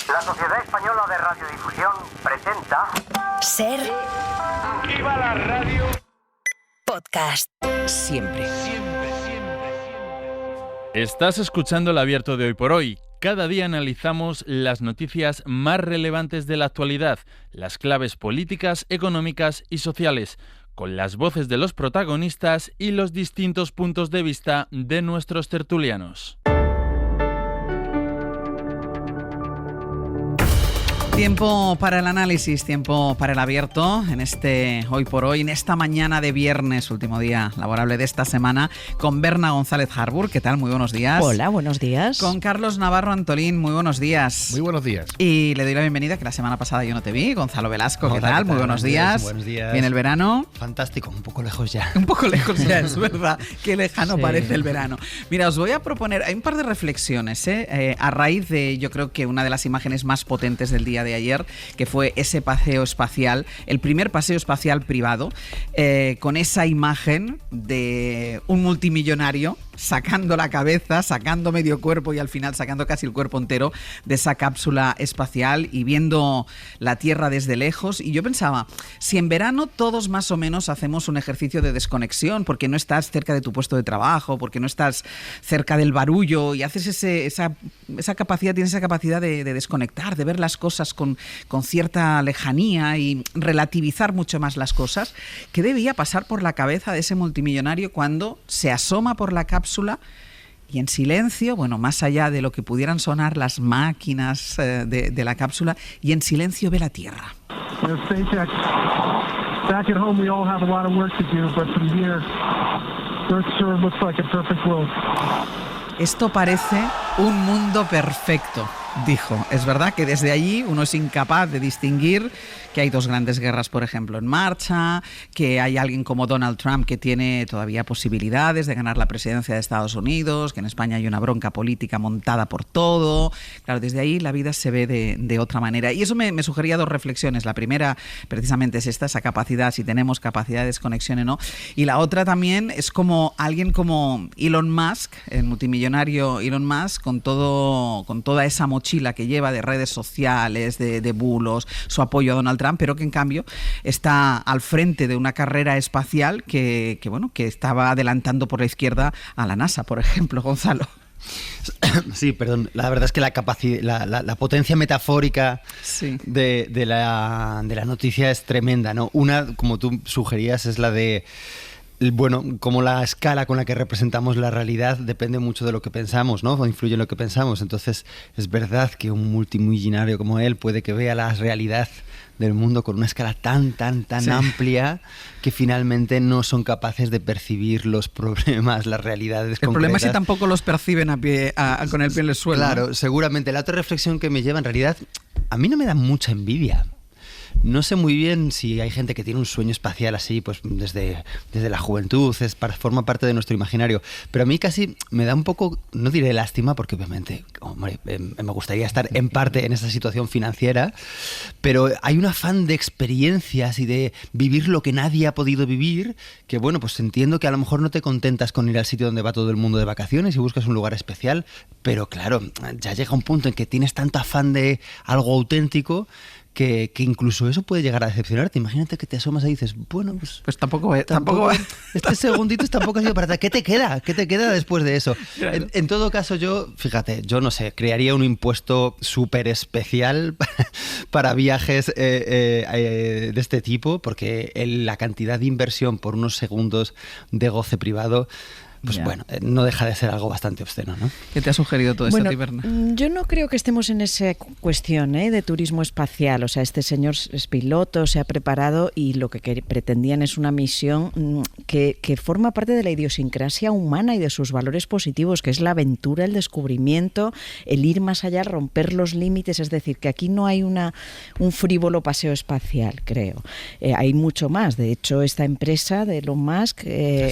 La Sociedad Española de Radiodifusión presenta... Ser... ¡Viva la radio! Podcast. Siempre. Estás escuchando El Abierto de Hoy por Hoy. Cada día analizamos las noticias más relevantes de la actualidad, las claves políticas, económicas y sociales, con las voces de los protagonistas y los distintos puntos de vista de nuestros tertulianos. Tiempo para el análisis, tiempo para el abierto en este Hoy por Hoy, en esta mañana de viernes, último día laborable de esta semana, con Berna González Harbour. ¿Qué tal? Muy buenos días. Hola, buenos días. Con Carlos Navarro Antolín. Muy buenos días. Muy buenos días. Y le doy la bienvenida, que la semana pasada yo no te vi. Gonzalo Velasco, ¿qué Hola, tal? Muy buenos días. Buenos días. ¿Viene el verano? Fantástico, un poco lejos ya. Un poco lejos ya, es verdad. Qué lejano Sí. parece el verano. Mira, os voy a proponer, hay un par de reflexiones, a raíz de, yo creo que una de las imágenes más potentes del día de ayer, que fue ese paseo espacial, el primer paseo espacial privado, con esa imagen de un multimillonario sacando la cabeza, sacando medio cuerpo y al final sacando casi el cuerpo entero de esa cápsula espacial y viendo la Tierra desde lejos. Y yo pensaba, si en verano todos más o menos hacemos un ejercicio de desconexión, porque no estás cerca de tu puesto de trabajo, porque no estás cerca del barullo y haces esa capacidad, tienes esa capacidad de desconectar, de ver las cosas con cierta lejanía y relativizar mucho más las cosas, ¿qué debía pasar por la cabeza de ese multimillonario cuando se asoma por la cápsula y en silencio, bueno, más allá de lo que pudieran sonar las máquinas de la cápsula, y en silencio ve la Tierra? SpaceX, back at home we all have a lot of work to do, but from here, Earth sure looks like a perfect world. Esto parece un mundo perfecto, dijo. Es verdad que desde allí uno es incapaz de distinguir que hay dos grandes guerras, por ejemplo, en marcha, que hay alguien como Donald Trump que tiene todavía posibilidades de ganar la presidencia de Estados Unidos, que en España hay una bronca política montada por todo. Claro, desde ahí la vida se ve de otra manera. Y eso me sugería dos reflexiones. La primera, precisamente, es esa capacidad, si tenemos capacidad de desconexión o no. Y la otra también es como alguien como Elon Musk, el multimillonario Elon Musk, con toda esa mochila que lleva de redes sociales, de bulos, su apoyo a Donald Trump, pero que en cambio está al frente de una carrera espacial que estaba adelantando por la izquierda a la NASA, por ejemplo, Gonzalo. Sí, perdón. La verdad es que la potencia metafórica Sí. de la noticia es tremenda, ¿no? Una, como tú sugerías, es la de... Bueno, como la escala con la que representamos la realidad depende mucho de lo que pensamos, ¿no? O influye en lo que pensamos. Entonces, es verdad que un multimillonario como él puede que vea la realidad del mundo con una escala tan sí. amplia que finalmente no son capaces de percibir los problemas, las realidades concretas. El problema es que tampoco los perciben con el pie en el suelo. Claro, ¿no? Seguramente. La otra reflexión que me lleva, en realidad, a mí no me da mucha envidia. No sé muy bien si hay gente que tiene un sueño espacial así, pues desde la juventud, forma parte de nuestro imaginario. Pero a mí casi me da un poco, no diré lástima, porque obviamente, hombre, me gustaría estar en parte en esa situación financiera, pero hay un afán de experiencias y de vivir lo que nadie ha podido vivir, que bueno, pues entiendo que a lo mejor no te contentas con ir al sitio donde va todo el mundo de vacaciones y buscas un lugar especial, pero claro, ya llega un punto en que tienes tanto afán de algo auténtico que incluso eso puede llegar a decepcionarte. Imagínate que te asomas y dices, bueno, pues tampoco este segunditos tampoco ha sido para ti. ¿Qué te queda? ¿Qué te queda después de eso? Claro. En todo caso, yo no sé, crearía un impuesto súper especial para viajes de este tipo, porque la cantidad de inversión por unos segundos de goce privado, pues bueno, no deja de ser algo bastante obsceno, ¿no? ¿Qué te ha sugerido todo esto, Berna? Yo no creo que estemos en esa cuestión de turismo espacial. O sea, este señor es piloto, se ha preparado y lo que pretendían es una misión que forma parte de la idiosincrasia humana y de sus valores positivos, que es la aventura, el descubrimiento, el ir más allá, romper los límites. Es decir, que aquí no hay un frívolo paseo espacial, creo. Hay mucho más. De hecho, esta empresa de Elon Musk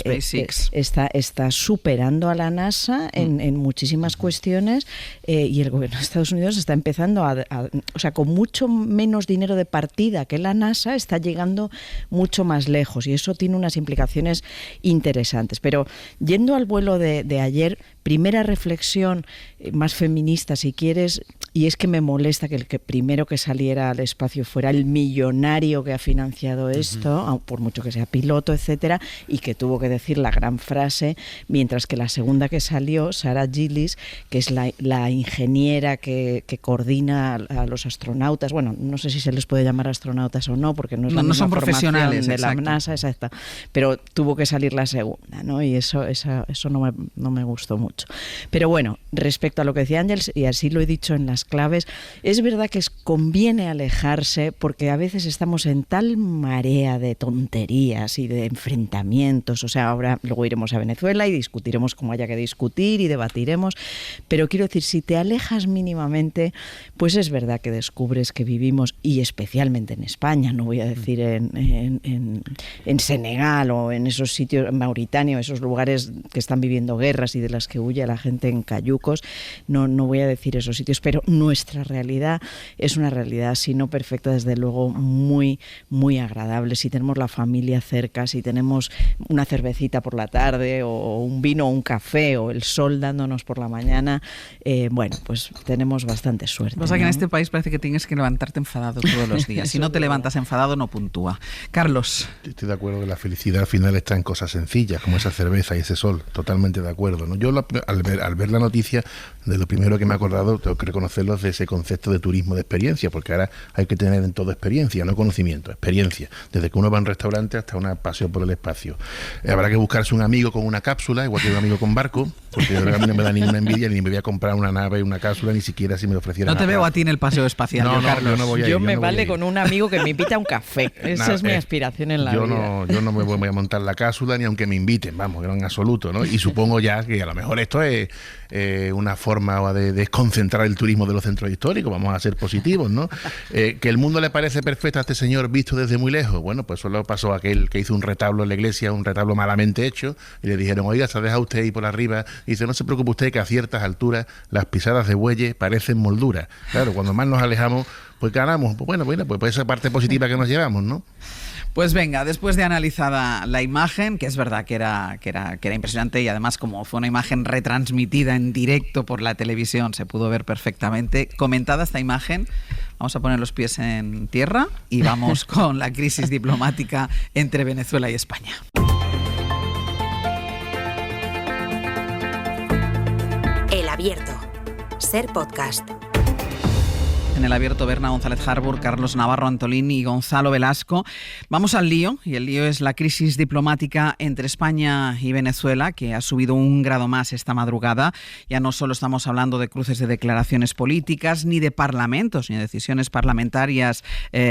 SpaceX está superando a la NASA en muchísimas cuestiones y el gobierno de Estados Unidos está empezando o sea, con mucho menos dinero de partida que la NASA, está llegando mucho más lejos y eso tiene unas implicaciones interesantes. Pero yendo al vuelo de ayer, Primera reflexión, más feminista si quieres, y es que me molesta que el que primero que saliera al espacio fuera el millonario que ha financiado esto, por mucho que sea piloto, etcétera, y que tuvo que decir la gran frase, mientras que la segunda que salió, Sarah Gillis, que es la ingeniera que coordina a los astronautas, bueno, no sé si se les puede llamar astronautas o no, porque no es la misma son profesionales de exacto. la NASA, exacta, pero tuvo que salir la segunda, ¿no? Y eso no me gustó mucho. Pero bueno, respecto a lo que decía Ángels, y así lo he dicho en las claves, es verdad que conviene alejarse porque a veces estamos en tal marea de tonterías y de enfrentamientos, o sea, ahora luego iremos a Venezuela y discutiremos como haya que discutir y debatiremos, pero quiero decir, si te alejas mínimamente, pues es verdad que descubres que vivimos, y especialmente en España, no voy a decir en Senegal o en esos sitios, en Mauritania, esos lugares que están viviendo guerras y de las que huye la gente en cayucos, no voy a decir esos sitios, pero nuestra realidad es una realidad, si no perfecta, desde luego muy, muy agradable. Si tenemos la familia cerca, si tenemos una cervecita por la tarde o un vino o un café o el sol dándonos por la mañana, bueno, pues tenemos bastante suerte. Pasa que ¿no? en este país parece que tienes que levantarte enfadado todos los días. Si no te levantas enfadado, no puntúa. Carlos. Estoy de acuerdo que la felicidad al final está en cosas sencillas, como esa cerveza y ese sol. Totalmente de acuerdo, ¿no? Yo al ver la noticia, de lo primero que me he acordado, tengo que reconocerlo, de ese concepto de turismo de experiencia, porque ahora hay que tener en todo experiencia, no conocimiento, experiencia. Desde que uno va a un restaurante hasta un paseo por el espacio. Habrá que buscarse un amigo con una cápsula, igual que un amigo con barco, porque a mí no me da ninguna envidia, ni me voy a comprar una nave y una cápsula, ni siquiera si me lo ofrecieran. No te veo a ti en el paseo espacial, Carlos. Yo no voy a ir, yo me no vale con un amigo que me invita a un café. Esa es mi aspiración en la vida. Yo no me voy a montar la cápsula ni aunque me inviten, vamos, en absoluto, ¿no? Y supongo ya que a lo mejor esto es una forma de desconcentrar el turismo de los centros históricos, vamos a ser positivos, ¿no? Que el mundo le parece perfecto a este señor visto desde muy lejos, bueno, pues solo pasó a aquel que hizo un retablo en la iglesia, un retablo malamente hecho, y le dijeron, oiga, se ha dejado usted ahí por arriba, y dice, no se preocupe usted que a ciertas alturas las pisadas de bueyes parecen molduras. Claro, cuando más nos alejamos, pues ganamos, pues bueno, pues esa parte positiva que nos llevamos, ¿no? Pues venga, después de analizada la imagen, que es verdad que era impresionante, y además como fue una imagen retransmitida en directo por la televisión, se pudo ver perfectamente. Comentada esta imagen, vamos a poner los pies en tierra y vamos con la crisis diplomática entre Venezuela y España. El Abierto. Ser Podcast. En El Abierto, Berna González Harbour, Carlos Navarro Antolín y Gonzalo Velasco. Vamos al lío, y el lío es la crisis diplomática entre España y Venezuela, que ha subido un grado más esta madrugada. Ya no solo estamos hablando de cruces de declaraciones políticas, ni de parlamentos, ni de decisiones parlamentarias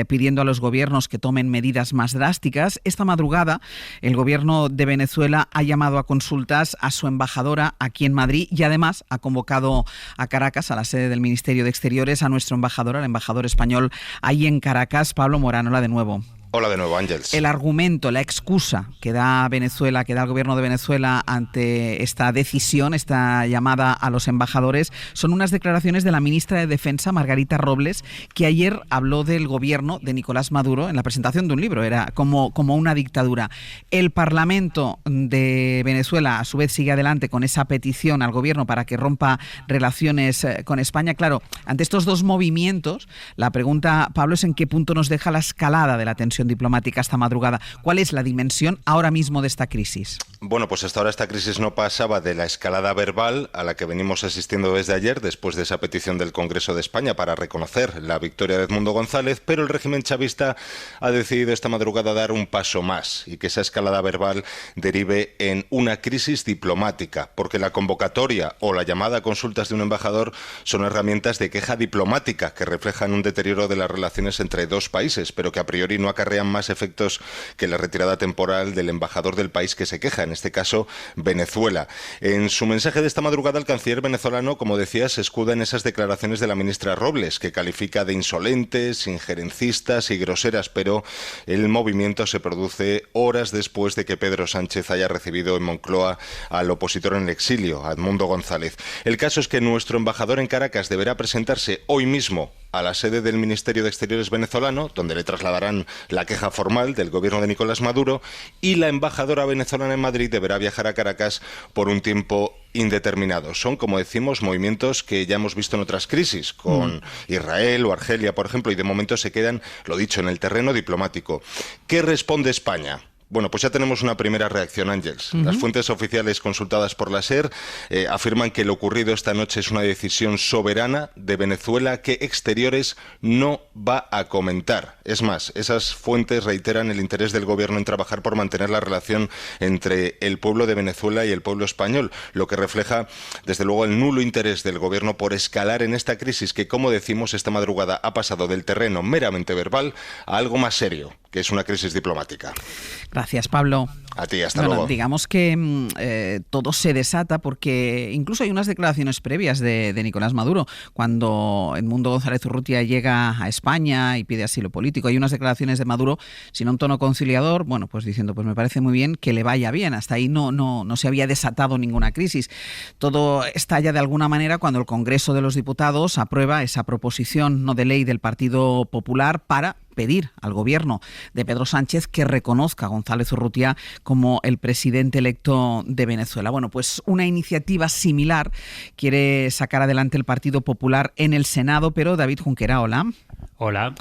pidiendo a los gobiernos que tomen medidas más drásticas. Esta madrugada, el gobierno de Venezuela ha llamado a consultas a su embajadora aquí en Madrid y además ha convocado a Caracas, a la sede del Ministerio de Exteriores, a nuestro embajador, al embajador español ahí en Caracas, Pablo Morán. Hola de nuevo. Hola de nuevo, Ángels. El argumento, la excusa que da Venezuela, que da el gobierno de Venezuela ante esta decisión, esta llamada a los embajadores, son unas declaraciones de la ministra de Defensa, Margarita Robles, que ayer habló del gobierno de Nicolás Maduro en la presentación de un libro, era como una dictadura. El Parlamento de Venezuela, a su vez, sigue adelante con esa petición al gobierno para que rompa relaciones con España. Claro, ante estos dos movimientos, la pregunta, Pablo, es en qué punto nos deja la escalada de la tensión diplomática esta madrugada. ¿Cuál es la dimensión ahora mismo de esta crisis? Bueno, pues hasta ahora esta crisis no pasaba de la escalada verbal a la que venimos asistiendo desde ayer, después de esa petición del Congreso de España para reconocer la victoria de Edmundo González, pero el régimen chavista ha decidido esta madrugada dar un paso más y que esa escalada verbal derive en una crisis diplomática, porque la convocatoria o la llamada a consultas de un embajador son herramientas de queja diplomática que reflejan un deterioro de las relaciones entre dos países, pero que a priori no acarrean más efectos que la retirada temporal del embajador del país que se queja, en este caso Venezuela. En su mensaje de esta madrugada, el canciller venezolano, como decía, se escuda en esas declaraciones de la ministra Robles, que califica de insolentes, injerencistas y groseras, pero el movimiento se produce horas después de que Pedro Sánchez haya recibido en Moncloa al opositor en el exilio, a Edmundo González. El caso es que nuestro embajador en Caracas deberá presentarse hoy mismo a la sede del Ministerio de Exteriores venezolano, donde le trasladarán la queja formal del gobierno de Nicolás Maduro, y la embajadora venezolana en Madrid deberá viajar a Caracas por un tiempo indeterminado. Son, como decimos, movimientos que ya hemos visto en otras crisis, con Israel o Argelia, por ejemplo, y de momento se quedan, lo dicho, en el terreno diplomático. ¿Qué responde España? Bueno, pues ya tenemos una primera reacción, Ángeles. Las fuentes oficiales consultadas por la SER afirman que lo ocurrido esta noche es una decisión soberana de Venezuela que Exteriores no va a comentar. Es más, esas fuentes reiteran el interés del gobierno en trabajar por mantener la relación entre el pueblo de Venezuela y el pueblo español, lo que refleja, desde luego, el nulo interés del gobierno por escalar en esta crisis que, como decimos, esta madrugada ha pasado del terreno meramente verbal a algo más serio, que es una crisis diplomática. Gracias, Pablo. A ti, hasta luego. Digamos que todo se desata porque incluso hay unas declaraciones previas de Nicolás Maduro. Cuando Edmundo González Urrutia llega a España y pide asilo político, hay unas declaraciones de Maduro sin un tono conciliador, bueno, pues diciendo, pues me parece muy bien que le vaya bien. Hasta ahí no se había desatado ninguna crisis. Todo estalla de alguna manera cuando el Congreso de los Diputados aprueba esa proposición no de ley del Partido Popular para pedir al gobierno de Pedro Sánchez que reconozca a González Urrutia como el presidente electo de Venezuela. Bueno, pues una iniciativa similar quiere sacar adelante el Partido Popular en el Senado, pero David Junquera, hola. Hola.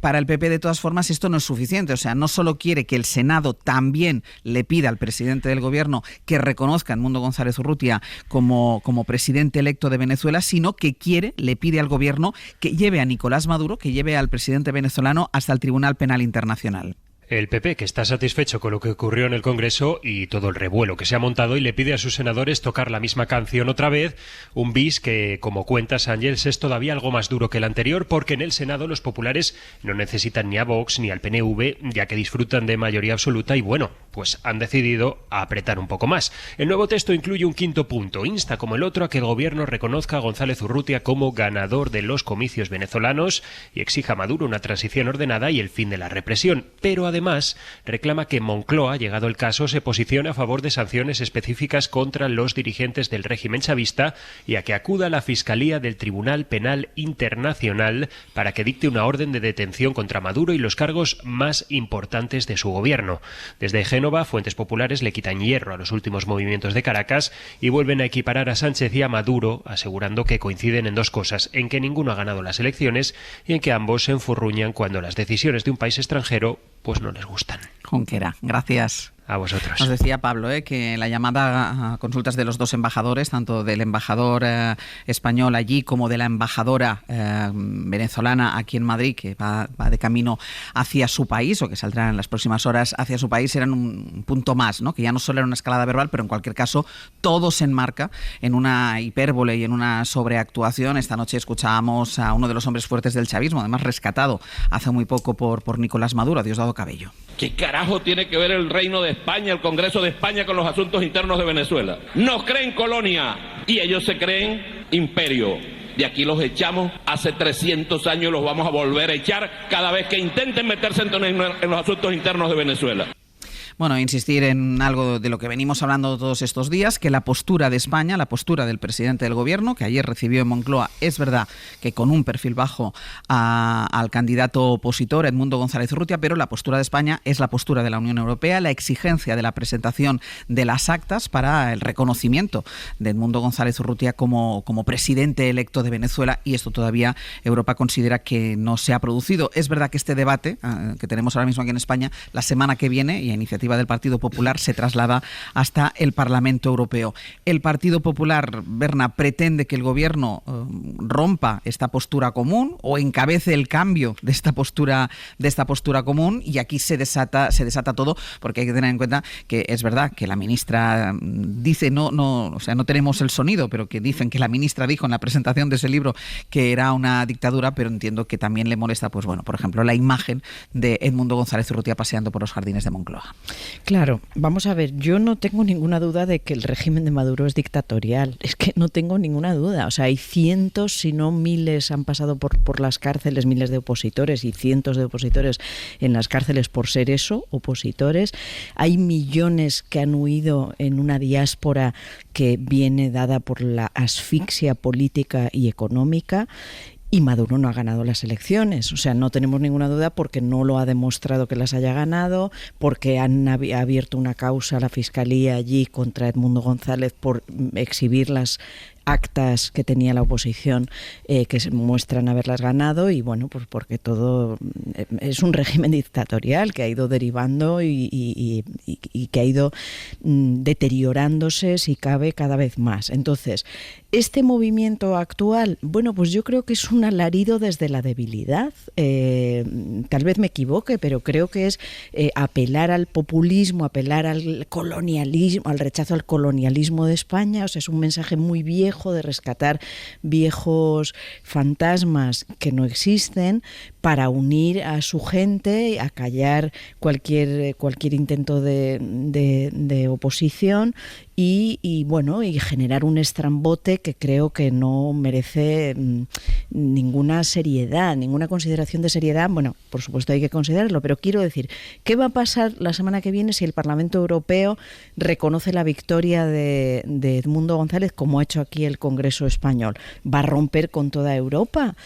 Para el PP, de todas formas, esto no es suficiente. O sea, no solo quiere que el Senado también le pida al presidente del gobierno que reconozca a Edmundo González Urrutia como presidente electo de Venezuela, sino que le pide al gobierno que lleve a Nicolás Maduro, que lleve al presidente venezolano hasta el Tribunal Penal Internacional. El PP, que está satisfecho con lo que ocurrió en el Congreso y todo el revuelo que se ha montado, y le pide a sus senadores tocar la misma canción otra vez, un bis que, como cuentas, Ángeles, es todavía algo más duro que el anterior, porque en el Senado los populares no necesitan ni a Vox ni al PNV, ya que disfrutan de mayoría absoluta y, bueno, pues han decidido apretar un poco más. El nuevo texto incluye un quinto punto. Insta, como el otro, a que el gobierno reconozca a González Urrutia como ganador de los comicios venezolanos y exija a Maduro una transición ordenada y el fin de la represión. Pero además reclama que Moncloa, llegado el caso, se posicione a favor de sanciones específicas contra los dirigentes del régimen chavista y a que acuda a la Fiscalía del Tribunal Penal Internacional para que dicte una orden de detención contra Maduro y los cargos más importantes de su gobierno. Desde Génova, fuentes populares le quitan hierro a los últimos movimientos de Caracas y vuelven a equiparar a Sánchez y a Maduro, asegurando que coinciden en dos cosas: en que ninguno ha ganado las elecciones y en que ambos se enfurruñan cuando las decisiones de un país extranjero pues no les gustan. Junquera, gracias. A vosotros. Nos decía Pablo que la llamada a consultas de los dos embajadores, tanto del embajador español allí como de la embajadora venezolana aquí en Madrid, que va de camino hacia su país o que saldrá en las próximas horas hacia su país, eran un punto más, ¿no? Que ya no solo era una escalada verbal, pero en cualquier caso todo se enmarca en una hipérbole y en una sobreactuación. Esta noche escuchábamos a uno de los hombres fuertes del chavismo, además rescatado hace muy poco por Nicolás Maduro, a Diosdado Cabello. ¿Qué carajo tiene que ver el Reino de España, el Congreso de España, con los asuntos internos de Venezuela? Nos creen colonia y ellos se creen imperio. De aquí los echamos hace 300 años y los vamos a volver a echar cada vez que intenten meterse en los asuntos internos de Venezuela. Bueno, insistir en algo de lo que venimos hablando todos estos días, que la postura de España, la postura del presidente del gobierno, que ayer recibió en Moncloa, es verdad que con un perfil bajo al candidato opositor, Edmundo González Urrutia, pero la postura de España es la postura de la Unión Europea, la exigencia de la presentación de las actas para el reconocimiento de Edmundo González Urrutia como presidente electo de Venezuela, y esto todavía Europa considera que no se ha producido. Es verdad que este debate que tenemos ahora mismo aquí en España, la semana que viene, y a iniciativa del Partido Popular, se traslada hasta el Parlamento Europeo. El Partido Popular, Berna, pretende que el gobierno rompa esta postura común o encabece el cambio de esta postura común, y aquí se desata todo, porque hay que tener en cuenta que es verdad que la ministra dice, o sea, no tenemos el sonido, pero que dicen que la ministra dijo en la presentación de ese libro que era una dictadura, pero entiendo que también le molesta, pues bueno, por ejemplo, la imagen de Edmundo González Urrutia paseando por los jardines de Moncloa. Claro, vamos a ver, yo no tengo ninguna duda de que el régimen de Maduro es dictatorial, es que no tengo ninguna duda. O sea, hay cientos, si no miles, han pasado por las cárceles, miles de opositores y cientos de opositores en las cárceles por ser eso, opositores. Hay millones que han huido en una diáspora que viene dada por la asfixia política y económica. y Maduro no ha ganado las elecciones. O sea, no tenemos ninguna duda porque no lo ha demostrado que las haya ganado, porque han abierto una causa a la Fiscalía allí contra Edmundo González por exhibir las actas que tenía la oposición que se muestran haberlas ganado, y bueno, pues porque todo es un régimen dictatorial que ha ido derivando y que ha ido deteriorándose, si cabe, cada vez más. Entonces, este movimiento actual, bueno, pues yo creo que es un alarido desde la debilidad. Tal vez me equivoque, pero creo que es apelar al populismo, apelar al colonialismo, al rechazo al colonialismo de España. O sea, es un mensaje muy viejo de rescatar viejos fantasmas que no existen para unir a su gente, a callar cualquier intento de oposición y bueno, y generar un estrambote que creo que no merece ninguna seriedad, ninguna consideración de seriedad. Bueno, por supuesto hay que considerarlo, pero quiero decir, ¿qué va a pasar la semana que viene si el Parlamento Europeo reconoce la victoria de Edmundo González, como ha hecho aquí el Congreso español? ¿Va a romper con toda Europa?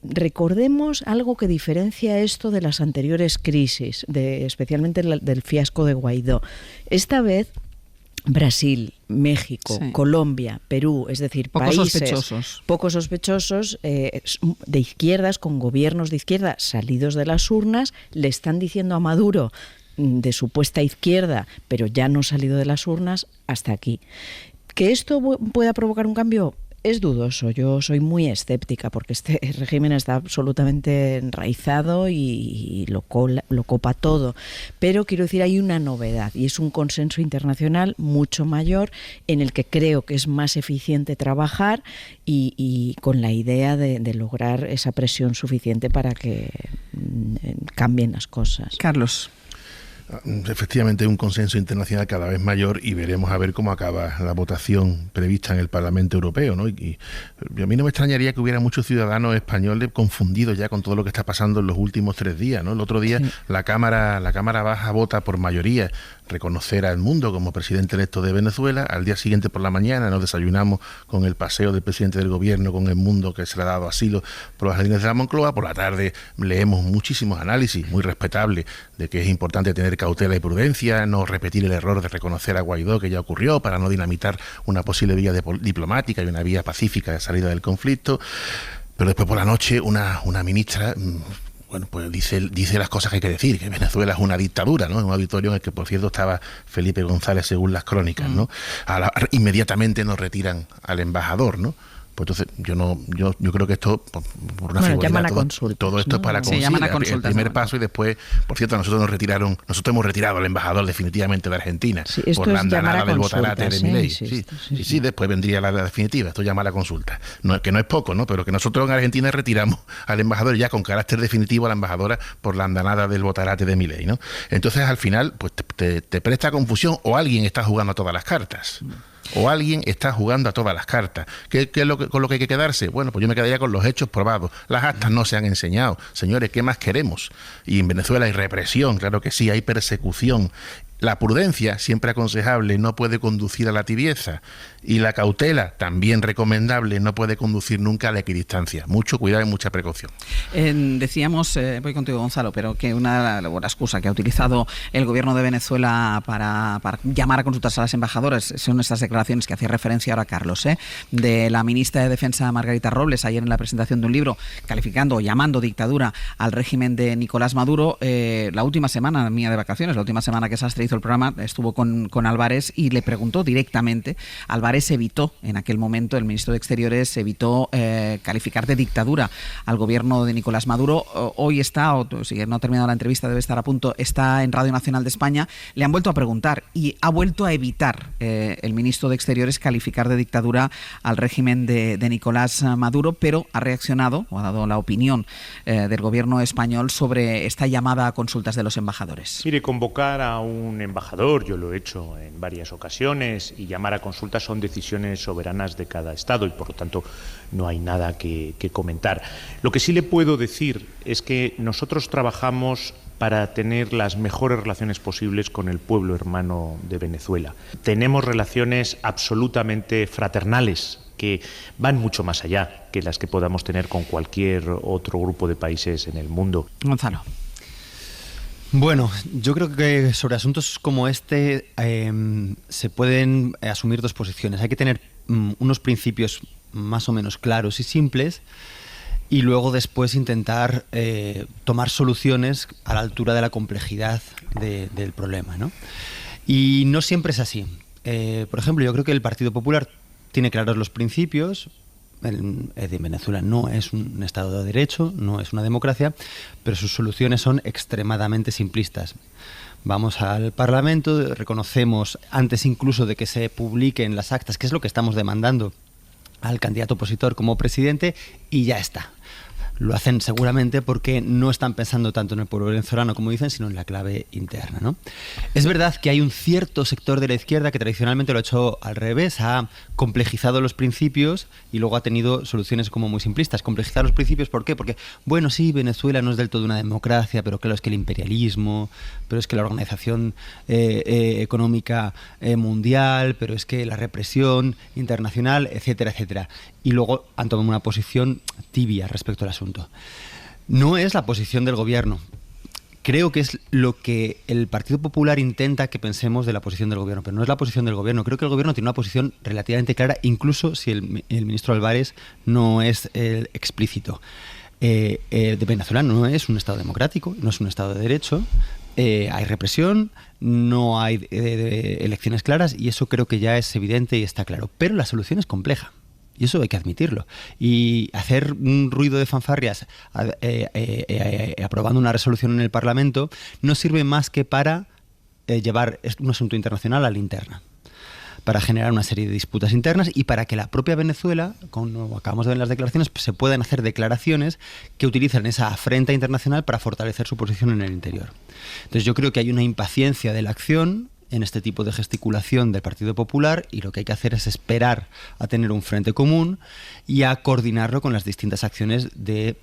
Recordemos algo que diferencia esto de las anteriores crisis, especialmente del fiasco de Guaidó. Esta vez Brasil, México, sí, Colombia, Perú, es decir, países poco sospechosos de izquierdas, con gobiernos de izquierda salidos de las urnas, le están diciendo a Maduro, de supuesta izquierda, pero ya no salido de las urnas, hasta aquí. ¿Que esto pueda provocar un cambio? Es dudoso, yo soy muy escéptica porque este régimen está absolutamente enraizado y lo copa todo. Pero quiero decir, hay una novedad y es un consenso internacional mucho mayor en el que creo que es más eficiente trabajar y con la idea de lograr esa presión suficiente para que cambien las cosas. Carlos. Efectivamente, un consenso internacional cada vez mayor y veremos a ver cómo acaba la votación prevista en el Parlamento Europeo, ¿no? Y a mí no me extrañaría que hubiera muchos ciudadanos españoles confundidos ya con todo lo que está pasando en los últimos 3 días, ¿no? El otro día sí, la Cámara Baja vota por mayoría reconocer a Edmundo como presidente electo de Venezuela. Al día siguiente por la mañana nos desayunamos con el paseo del presidente del gobierno con Edmundo, que se le ha dado asilo por los jardines de la Moncloa. Por la tarde leemos muchísimos análisis muy respetables de que es importante tener cautela y prudencia, no repetir el error de reconocer a Guaidó, que ya ocurrió, para no dinamitar una posible vía diplomática y una vía pacífica de salida del conflicto. Pero después por la noche una ministra, bueno, pues dice las cosas que hay que decir, que Venezuela es una dictadura, ¿no? En un auditorio en el que, por cierto, estaba Felipe González, según las crónicas, ¿no? Inmediatamente nos retiran al embajador, ¿no? Pues entonces yo creo que esto, por una frivolidad, todo esto es para el primer paso, y después, por cierto, nosotros hemos retirado al embajador definitivamente de Argentina, sí, por la andanada del botarate de Milei. Sí, después vendría la definitiva. Esto llama a la consulta. Que no es poco, ¿no? Pero que nosotros en Argentina retiramos al embajador ya con carácter definitivo a la embajadora por la andanada del botarate de Milei, ¿no? Entonces, al final, pues te presta confusión, o alguien está jugando a todas las cartas. O alguien está jugando a todas las cartas. ¿Qué es con lo que hay que quedarse? Bueno, pues yo me quedaría con los hechos probados. Las actas no se han enseñado. Señores, ¿qué más queremos? Y en Venezuela hay represión, claro que sí, hay persecución. La prudencia, siempre aconsejable, no puede conducir a la tibieza. Y la cautela, también recomendable, no puede conducir nunca a la equidistancia. Mucho cuidado y mucha precaución. Decíamos, voy contigo, Gonzalo, pero que una buena excusa que ha utilizado el gobierno de Venezuela para llamar a consultas a las embajadoras son estas declaraciones que hacía referencia ahora Carlos, de la ministra de Defensa Margarita Robles, ayer en la presentación de un libro calificando o llamando dictadura al régimen de Nicolás Maduro. La última semana mía de vacaciones, la última semana que Sastre hizo el programa, estuvo con Álvarez y le preguntó directamente. Álvarez evitó, en aquel momento, el ministro de Exteriores evitó calificar de dictadura al gobierno de Nicolás Maduro. Hoy está, o si no ha terminado la entrevista, debe estar a punto, está en Radio Nacional de España. Le han vuelto a preguntar y ha vuelto a evitar el ministro de Exteriores calificar de dictadura al régimen de Nicolás Maduro, pero ha reaccionado o ha dado la opinión del gobierno español sobre esta llamada a consultas de los embajadores. Mire, convocar a un embajador, yo lo he hecho en varias ocasiones, y llamar a consultas son decisiones soberanas de cada Estado y por lo tanto no hay nada que comentar. Lo que sí le puedo decir es que nosotros trabajamos para tener las mejores relaciones posibles con el pueblo hermano de Venezuela. Tenemos relaciones absolutamente fraternales que van mucho más allá que las que podamos tener con cualquier otro grupo de países en el mundo. Gonzalo. Bueno, yo creo que sobre asuntos como este se pueden asumir dos posiciones. Hay que tener unos principios más o menos claros y simples, y luego después intentar tomar soluciones a la altura de la complejidad del problema, ¿no? Y no siempre es así. Por ejemplo, yo creo que el Partido Popular tiene claros los principios. Venezuela no es un Estado de Derecho, no es una democracia, pero sus soluciones son extremadamente simplistas. Vamos al Parlamento, reconocemos, antes incluso de que se publiquen las actas, que es lo que estamos demandando, al candidato opositor como presidente, y ya está. Lo hacen seguramente porque no están pensando tanto en el pueblo venezolano, como dicen, sino en la clave interna, ¿no? Es verdad que hay un cierto sector de la izquierda que tradicionalmente lo ha hecho al revés, ha complejizado los principios y luego ha tenido soluciones como muy simplistas. Complejizar los principios, ¿por qué? Porque, bueno, sí, Venezuela no es del todo una democracia, pero claro, es que el imperialismo, pero es que la organización económica mundial, pero es que la represión internacional, etcétera, etcétera. Y luego han tomado una posición tibia respecto al asunto. No es la posición del gobierno. Creo que es lo que el Partido Popular intenta que pensemos de la posición del gobierno, pero no es la posición del gobierno. Creo que el gobierno tiene una posición relativamente clara, incluso si el ministro Álvarez no es explícito. De Venezuela no es un Estado democrático, no es un Estado de Derecho. Hay represión, no hay elecciones claras, y eso creo que ya es evidente y está claro. Pero la solución es compleja. Y eso hay que admitirlo. Y hacer un ruido de fanfarrias aprobando una resolución en el Parlamento no sirve más que para llevar un asunto internacional a la interna, para generar una serie de disputas internas y para que la propia Venezuela, como acabamos de ver en las declaraciones, pues se puedan hacer declaraciones que utilizan esa afrenta internacional para fortalecer su posición en el interior. Entonces yo creo que hay una impaciencia de la acción en este tipo de gesticulación del Partido Popular, y lo que hay que hacer es esperar a tener un frente común y a coordinarlo con las distintas acciones de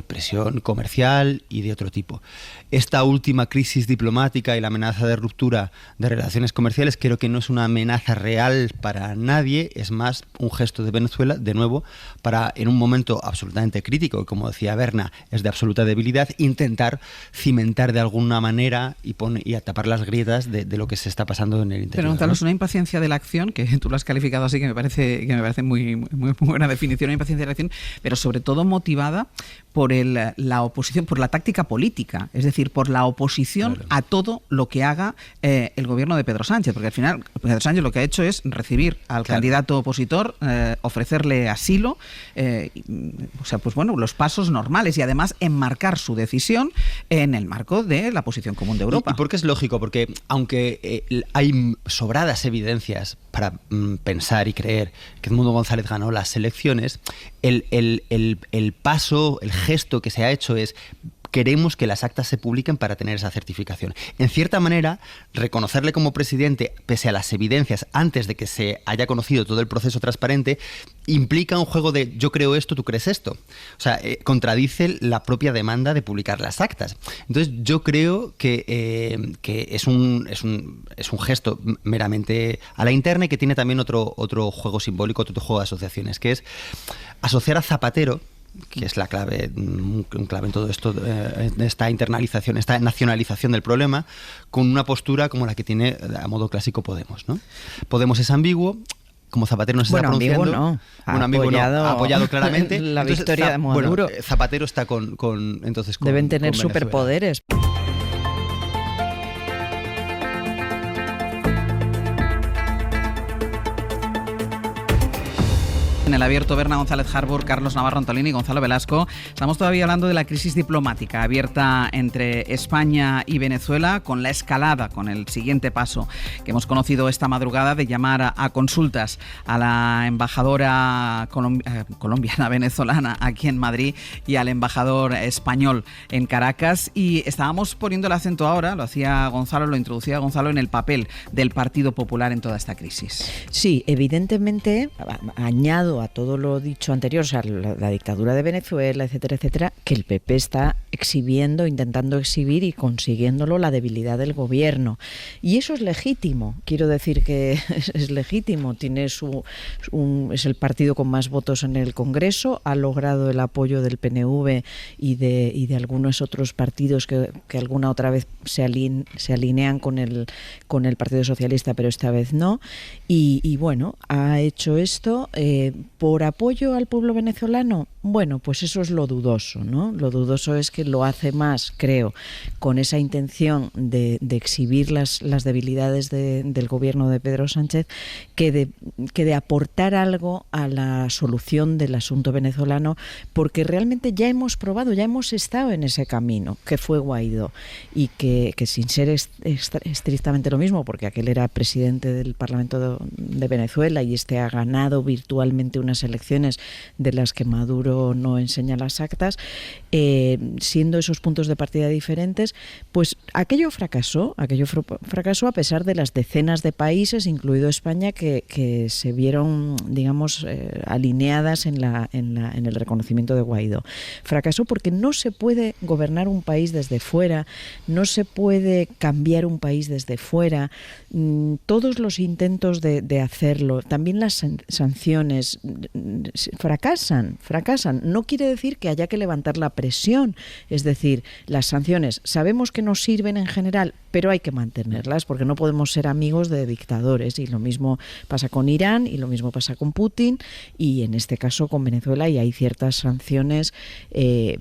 presión comercial y de otro tipo. Esta última crisis diplomática y la amenaza de ruptura de relaciones comerciales creo que no es una amenaza real para nadie, es más un gesto de Venezuela, de nuevo, para en un momento absolutamente crítico, como decía Berna, es de absoluta debilidad, intentar cimentar de alguna manera y a tapar las grietas de lo que se está pasando en el interior. Pero Gonzalo, es una impaciencia de la acción, que tú lo has calificado así, que me parece muy buena definición, una impaciencia de la acción, pero sobre todo motivada por la oposición, por la táctica política, es decir, por la oposición a todo lo que haga el gobierno de Pedro Sánchez, porque al final Pedro Sánchez lo que ha hecho es recibir al candidato opositor, ofrecerle asilo, o sea, pues bueno, los pasos normales, y además enmarcar su decisión en el marco de la posición común de Europa. ¿Y por qué es lógico? Porque aunque hay sobradas evidencias para pensar y creer que Edmundo González ganó las elecciones, el paso, el gesto que se ha hecho es: queremos que las actas se publiquen para tener esa certificación. En cierta manera, reconocerle como presidente, pese a las evidencias, antes de que se haya conocido todo el proceso transparente, implica un juego de yo creo esto, tú crees esto. O sea, contradice la propia demanda de publicar las actas. Entonces, yo creo que es un gesto meramente a la interna, y que tiene también otro juego simbólico, otro juego de asociaciones, que es asociar a Zapatero, que es la clave, un clave en todo esto, esta internalización, esta nacionalización del problema, con una postura como la que tiene a modo clásico Podemos, ¿no? Podemos es ambiguo, como Zapatero no se está pronunciando. Ambiguo no. Ha apoyado claramente la victoria de Maduro. Bueno, Zapatero está con deben tener con superpoderes. En el abierto, Berna González Harbour, Carlos Navarro Antolini y Gonzalo Velasco. Estamos todavía hablando de la crisis diplomática abierta entre España y Venezuela, con la escalada, con el siguiente paso que hemos conocido esta madrugada de llamar a consultas a la embajadora colombiana venezolana aquí en Madrid y al embajador español en Caracas. Y estábamos poniendo el acento ahora, lo hacía Gonzalo, lo introducía Gonzalo, en el papel del Partido Popular en toda esta crisis. Sí, evidentemente, añado a todo lo dicho anterior, o sea, la dictadura de Venezuela, etcétera, etcétera, que el PP está intentando exhibir y consiguiéndolo la debilidad del gobierno. Y eso es legítimo, quiero decir que es legítimo, es el partido con más votos en el Congreso, ha logrado el apoyo del PNV y de algunos otros partidos que alguna otra vez se alinean con el Partido Socialista, pero esta vez no, y bueno, ha hecho esto por apoyo al pueblo venezolano. Bueno, pues eso es lo dudoso, ¿no? Lo dudoso es que lo hace más, creo, con esa intención de exhibir las debilidades del gobierno de Pedro Sánchez que de aportar algo a la solución del asunto venezolano, porque realmente ya hemos probado, ya hemos estado en ese camino, que fue Guaidó, y que sin ser estrictamente lo mismo, porque aquel era presidente del Parlamento de Venezuela y ha ganado virtualmente unas elecciones de las que Maduro no enseña las actas, siendo esos puntos de partida diferentes, pues aquello fracasó a pesar de las decenas de países, incluido España, que se vieron, digamos, alineadas en el reconocimiento de Guaidó. Fracasó porque no se puede gobernar un país desde fuera, no se puede cambiar un país desde fuera. Todos los intentos de hacerlo, también las sanciones, fracasan. No quiere decir que haya que levantar la presión, es decir, las sanciones sabemos que no sirven en general, pero hay que mantenerlas porque no podemos ser amigos de dictadores, y lo mismo pasa con Irán y lo mismo pasa con Putin y en este caso con Venezuela, y hay ciertas sanciones que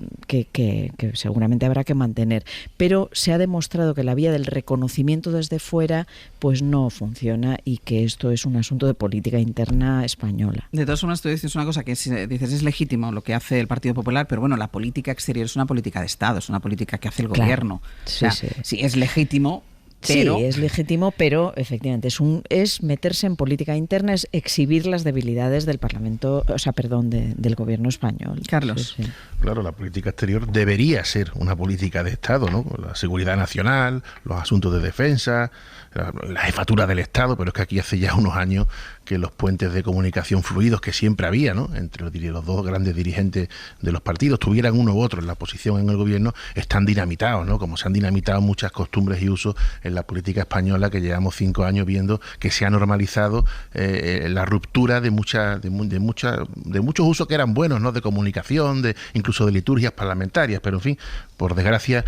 seguramente habrá que mantener, pero se ha demostrado que la vía del reconocimiento desde fuera pues no funciona y que esto es un asunto de política interna española. De todas formas, tú dices una cosa que dices es legítimo lo que hace el Partido Popular, pero bueno, la política exterior es una política de Estado, es una política que hace el gobierno. Claro, sí, es legítimo. Pero... Sí, es legítimo, pero efectivamente es meterse en política interna, es exhibir las debilidades del Parlamento, del gobierno español. Carlos. Sí. Claro, la política exterior debería ser una política de Estado, ¿no? La seguridad nacional, los asuntos de defensa, la jefatura del Estado, pero es que aquí hace ya unos años que los puentes de comunicación fluidos que siempre había, ¿no?, entre los dos grandes dirigentes de los partidos, tuvieran uno u otro en la posición en el gobierno, están dinamitados, ¿no?, como se han dinamitado muchas costumbres y usos en la política española, que llevamos 5 años viendo que se ha normalizado la ruptura de muchos usos que eran buenos, ¿no?, de comunicación, incluso de liturgias parlamentarias, pero en fin, por desgracia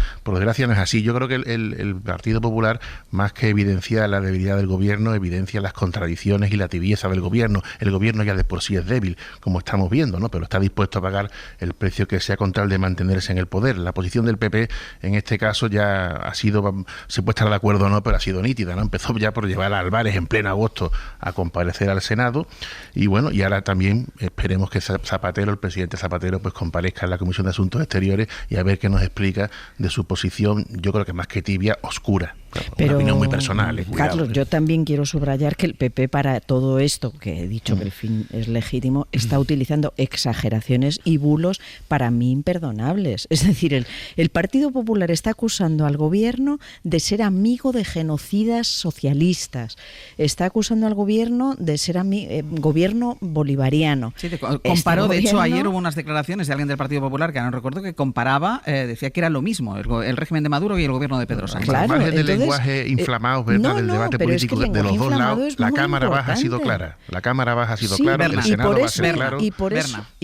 no es así. Yo creo que el Partido Popular, más que evidenciar la debilidad del gobierno, evidencia las contradicciones y la tibieza del gobierno. El gobierno ya de por sí es débil, como estamos viendo, ¿no?, pero está dispuesto a pagar el precio que sea con tal de mantenerse en el poder. La posición del PP en este caso ya ha sido, se puede estar de acuerdo o no, pero ha sido nítida, ¿no? Empezó ya por llevar a Álvarez en pleno agosto a comparecer al Senado, y bueno, y ahora también esperemos que el presidente Zapatero, pues comparezca en la Comisión de Asuntos Exteriores y a ver qué nos explica de su posición, yo creo que más que tibia, oscura. Una opinión muy personal. Carlos, yo también quiero subrayar que el PP, para todo esto, que he dicho que el fin es legítimo, está utilizando exageraciones y bulos para mí imperdonables. Es decir, el Partido Popular está acusando al gobierno de ser amigo de genocidas socialistas, está acusando al gobierno de ser gobierno bolivariano. Sí, comparó, de hecho, ayer hubo unas declaraciones de alguien del Partido Popular que no recuerdo, que comparaba, decía que era lo mismo, el régimen de Maduro y el gobierno de Pedro Sánchez. Claro, lenguaje inflamado, ¿verdad? Del debate político de los dos lados. La Cámara Baja ha sido clara. La Cámara Baja ha sido clara, el Senado va a ser claro. Y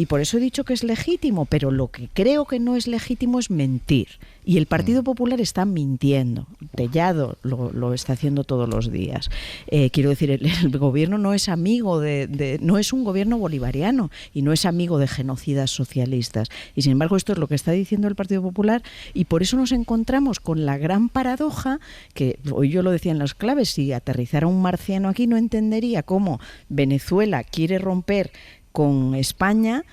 por eso he dicho que es legítimo, pero lo que creo que no es legítimo es mentir. Y el Partido Popular está mintiendo. Tellado lo está haciendo todos los días. Quiero decir, el gobierno no es amigo no es un gobierno bolivariano y no es amigo de genocidas socialistas. Y sin embargo, esto es lo que está diciendo el Partido Popular, y por eso nos encontramos con la gran paradoja, que hoy yo lo decía en las claves: si aterrizara un marciano aquí no entendería cómo Venezuela quiere romper con España,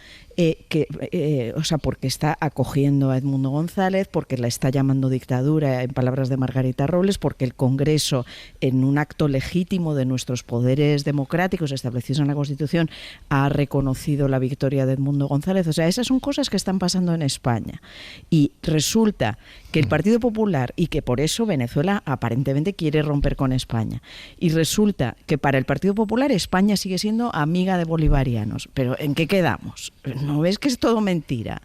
porque está acogiendo a Edmundo González, porque la está llamando dictadura, en palabras de Margarita Robles, porque el Congreso, en un acto legítimo de nuestros poderes democráticos establecidos en la Constitución, ha reconocido la victoria de Edmundo González. O sea, esas son cosas que están pasando en España. Y resulta que el Partido Popular, y que por eso Venezuela aparentemente quiere romper con España, y resulta que para el Partido Popular España sigue siendo amiga de bolivarianos. Pero ¿en qué quedamos? ¿No ves que es todo mentira?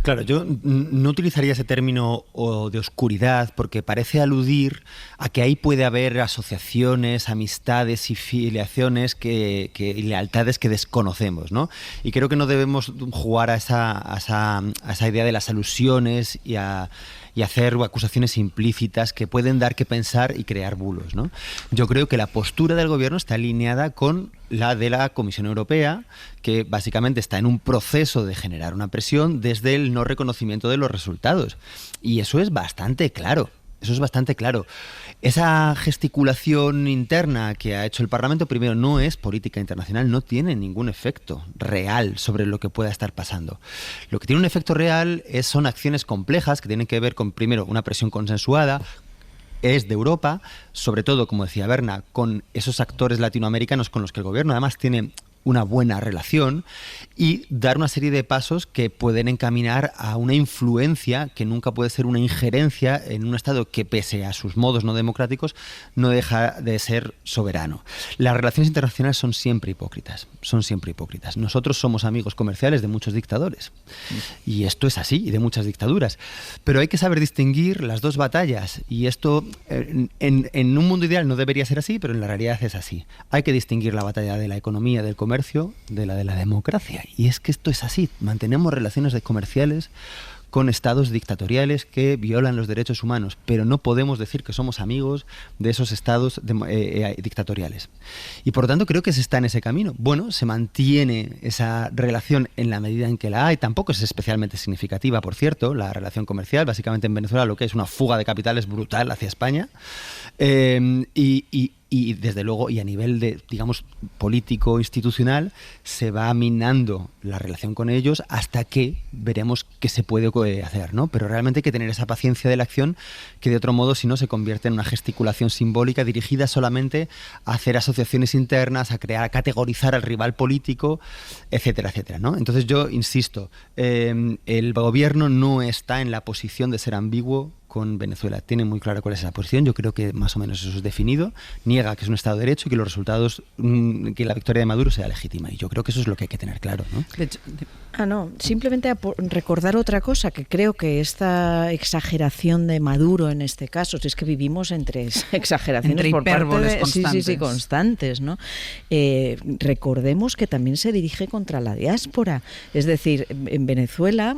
Claro, yo no utilizaría ese término de oscuridad porque parece aludir a que ahí puede haber asociaciones, amistades y filiaciones y lealtades que desconocemos, ¿no? Y creo que no debemos jugar a esa idea de las alusiones y hacer acusaciones implícitas que pueden dar que pensar y crear bulos, ¿no? Yo creo que la postura del gobierno está alineada con la de la Comisión Europea, que básicamente está en un proceso de generar una presión desde el no reconocimiento de los resultados. Y eso es bastante claro. Eso es bastante claro. Esa gesticulación interna que ha hecho el Parlamento, primero, no es política internacional, no tiene ningún efecto real sobre lo que pueda estar pasando. Lo que tiene un efecto real son acciones complejas que tienen que ver con, primero, una presión consensuada, es de Europa, sobre todo, como decía Berna, con esos actores latinoamericanos con los que el gobierno además tiene una buena relación, y dar una serie de pasos que pueden encaminar a una influencia que nunca puede ser una injerencia en un Estado que, pese a sus modos no democráticos, no deja de ser soberano. Las relaciones internacionales son siempre hipócritas, Nosotros somos amigos comerciales de muchos dictadores, y esto es así, y de muchas dictaduras, pero hay que saber distinguir las dos batallas, y esto en un mundo ideal no debería ser así, pero en la realidad es así. Hay que distinguir la batalla de la economía, del comercio, de la democracia. Y es que esto es así. Mantenemos relaciones comerciales con estados dictatoriales que violan los derechos humanos, pero no podemos decir que somos amigos de esos estados dictatoriales. Y por lo tanto creo que se está en ese camino. Bueno, se mantiene esa relación en la medida en que la hay. Tampoco es especialmente significativa, por cierto, la relación comercial. Básicamente en Venezuela lo que es una fuga de capitales brutal hacia España. Y desde luego, y a nivel de, digamos, político, institucional, se va minando la relación con ellos hasta que veremos qué se puede hacer, ¿no? Pero realmente hay que tener esa paciencia de la acción, que de otro modo, si no, se convierte en una gesticulación simbólica dirigida solamente a hacer asociaciones internas, a categorizar al rival político, etcétera, etcétera, ¿no? Entonces yo insisto, el gobierno no está en la posición de ser ambiguo con Venezuela. Tiene muy claro cuál es esa posición. Yo creo que más o menos eso es definido. Niega que es un Estado de Derecho y que los resultados, que la victoria de Maduro sea legítima. Y yo creo que eso es lo que hay que tener claro, ¿no? De hecho, simplemente recordar otra cosa, que creo que esta exageración de Maduro en este caso, si es que vivimos entre exageraciones entre por hipérboles parte constantes. Sí, constantes, ¿no? Recordemos que también se dirige contra la diáspora. Es decir, en Venezuela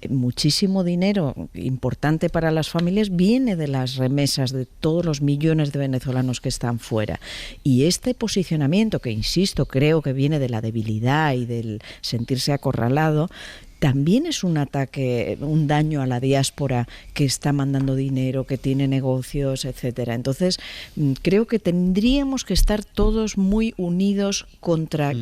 muchísimo dinero importante para las familias viene de las remesas de todos los millones de venezolanos que están fuera. Y este posicionamiento, que insisto, creo que viene de la debilidad y del sentirse acorralado, también es un ataque, un daño a la diáspora que está mandando dinero, que tiene negocios, etcétera. Entonces, creo que tendríamos que estar todos muy unidos contra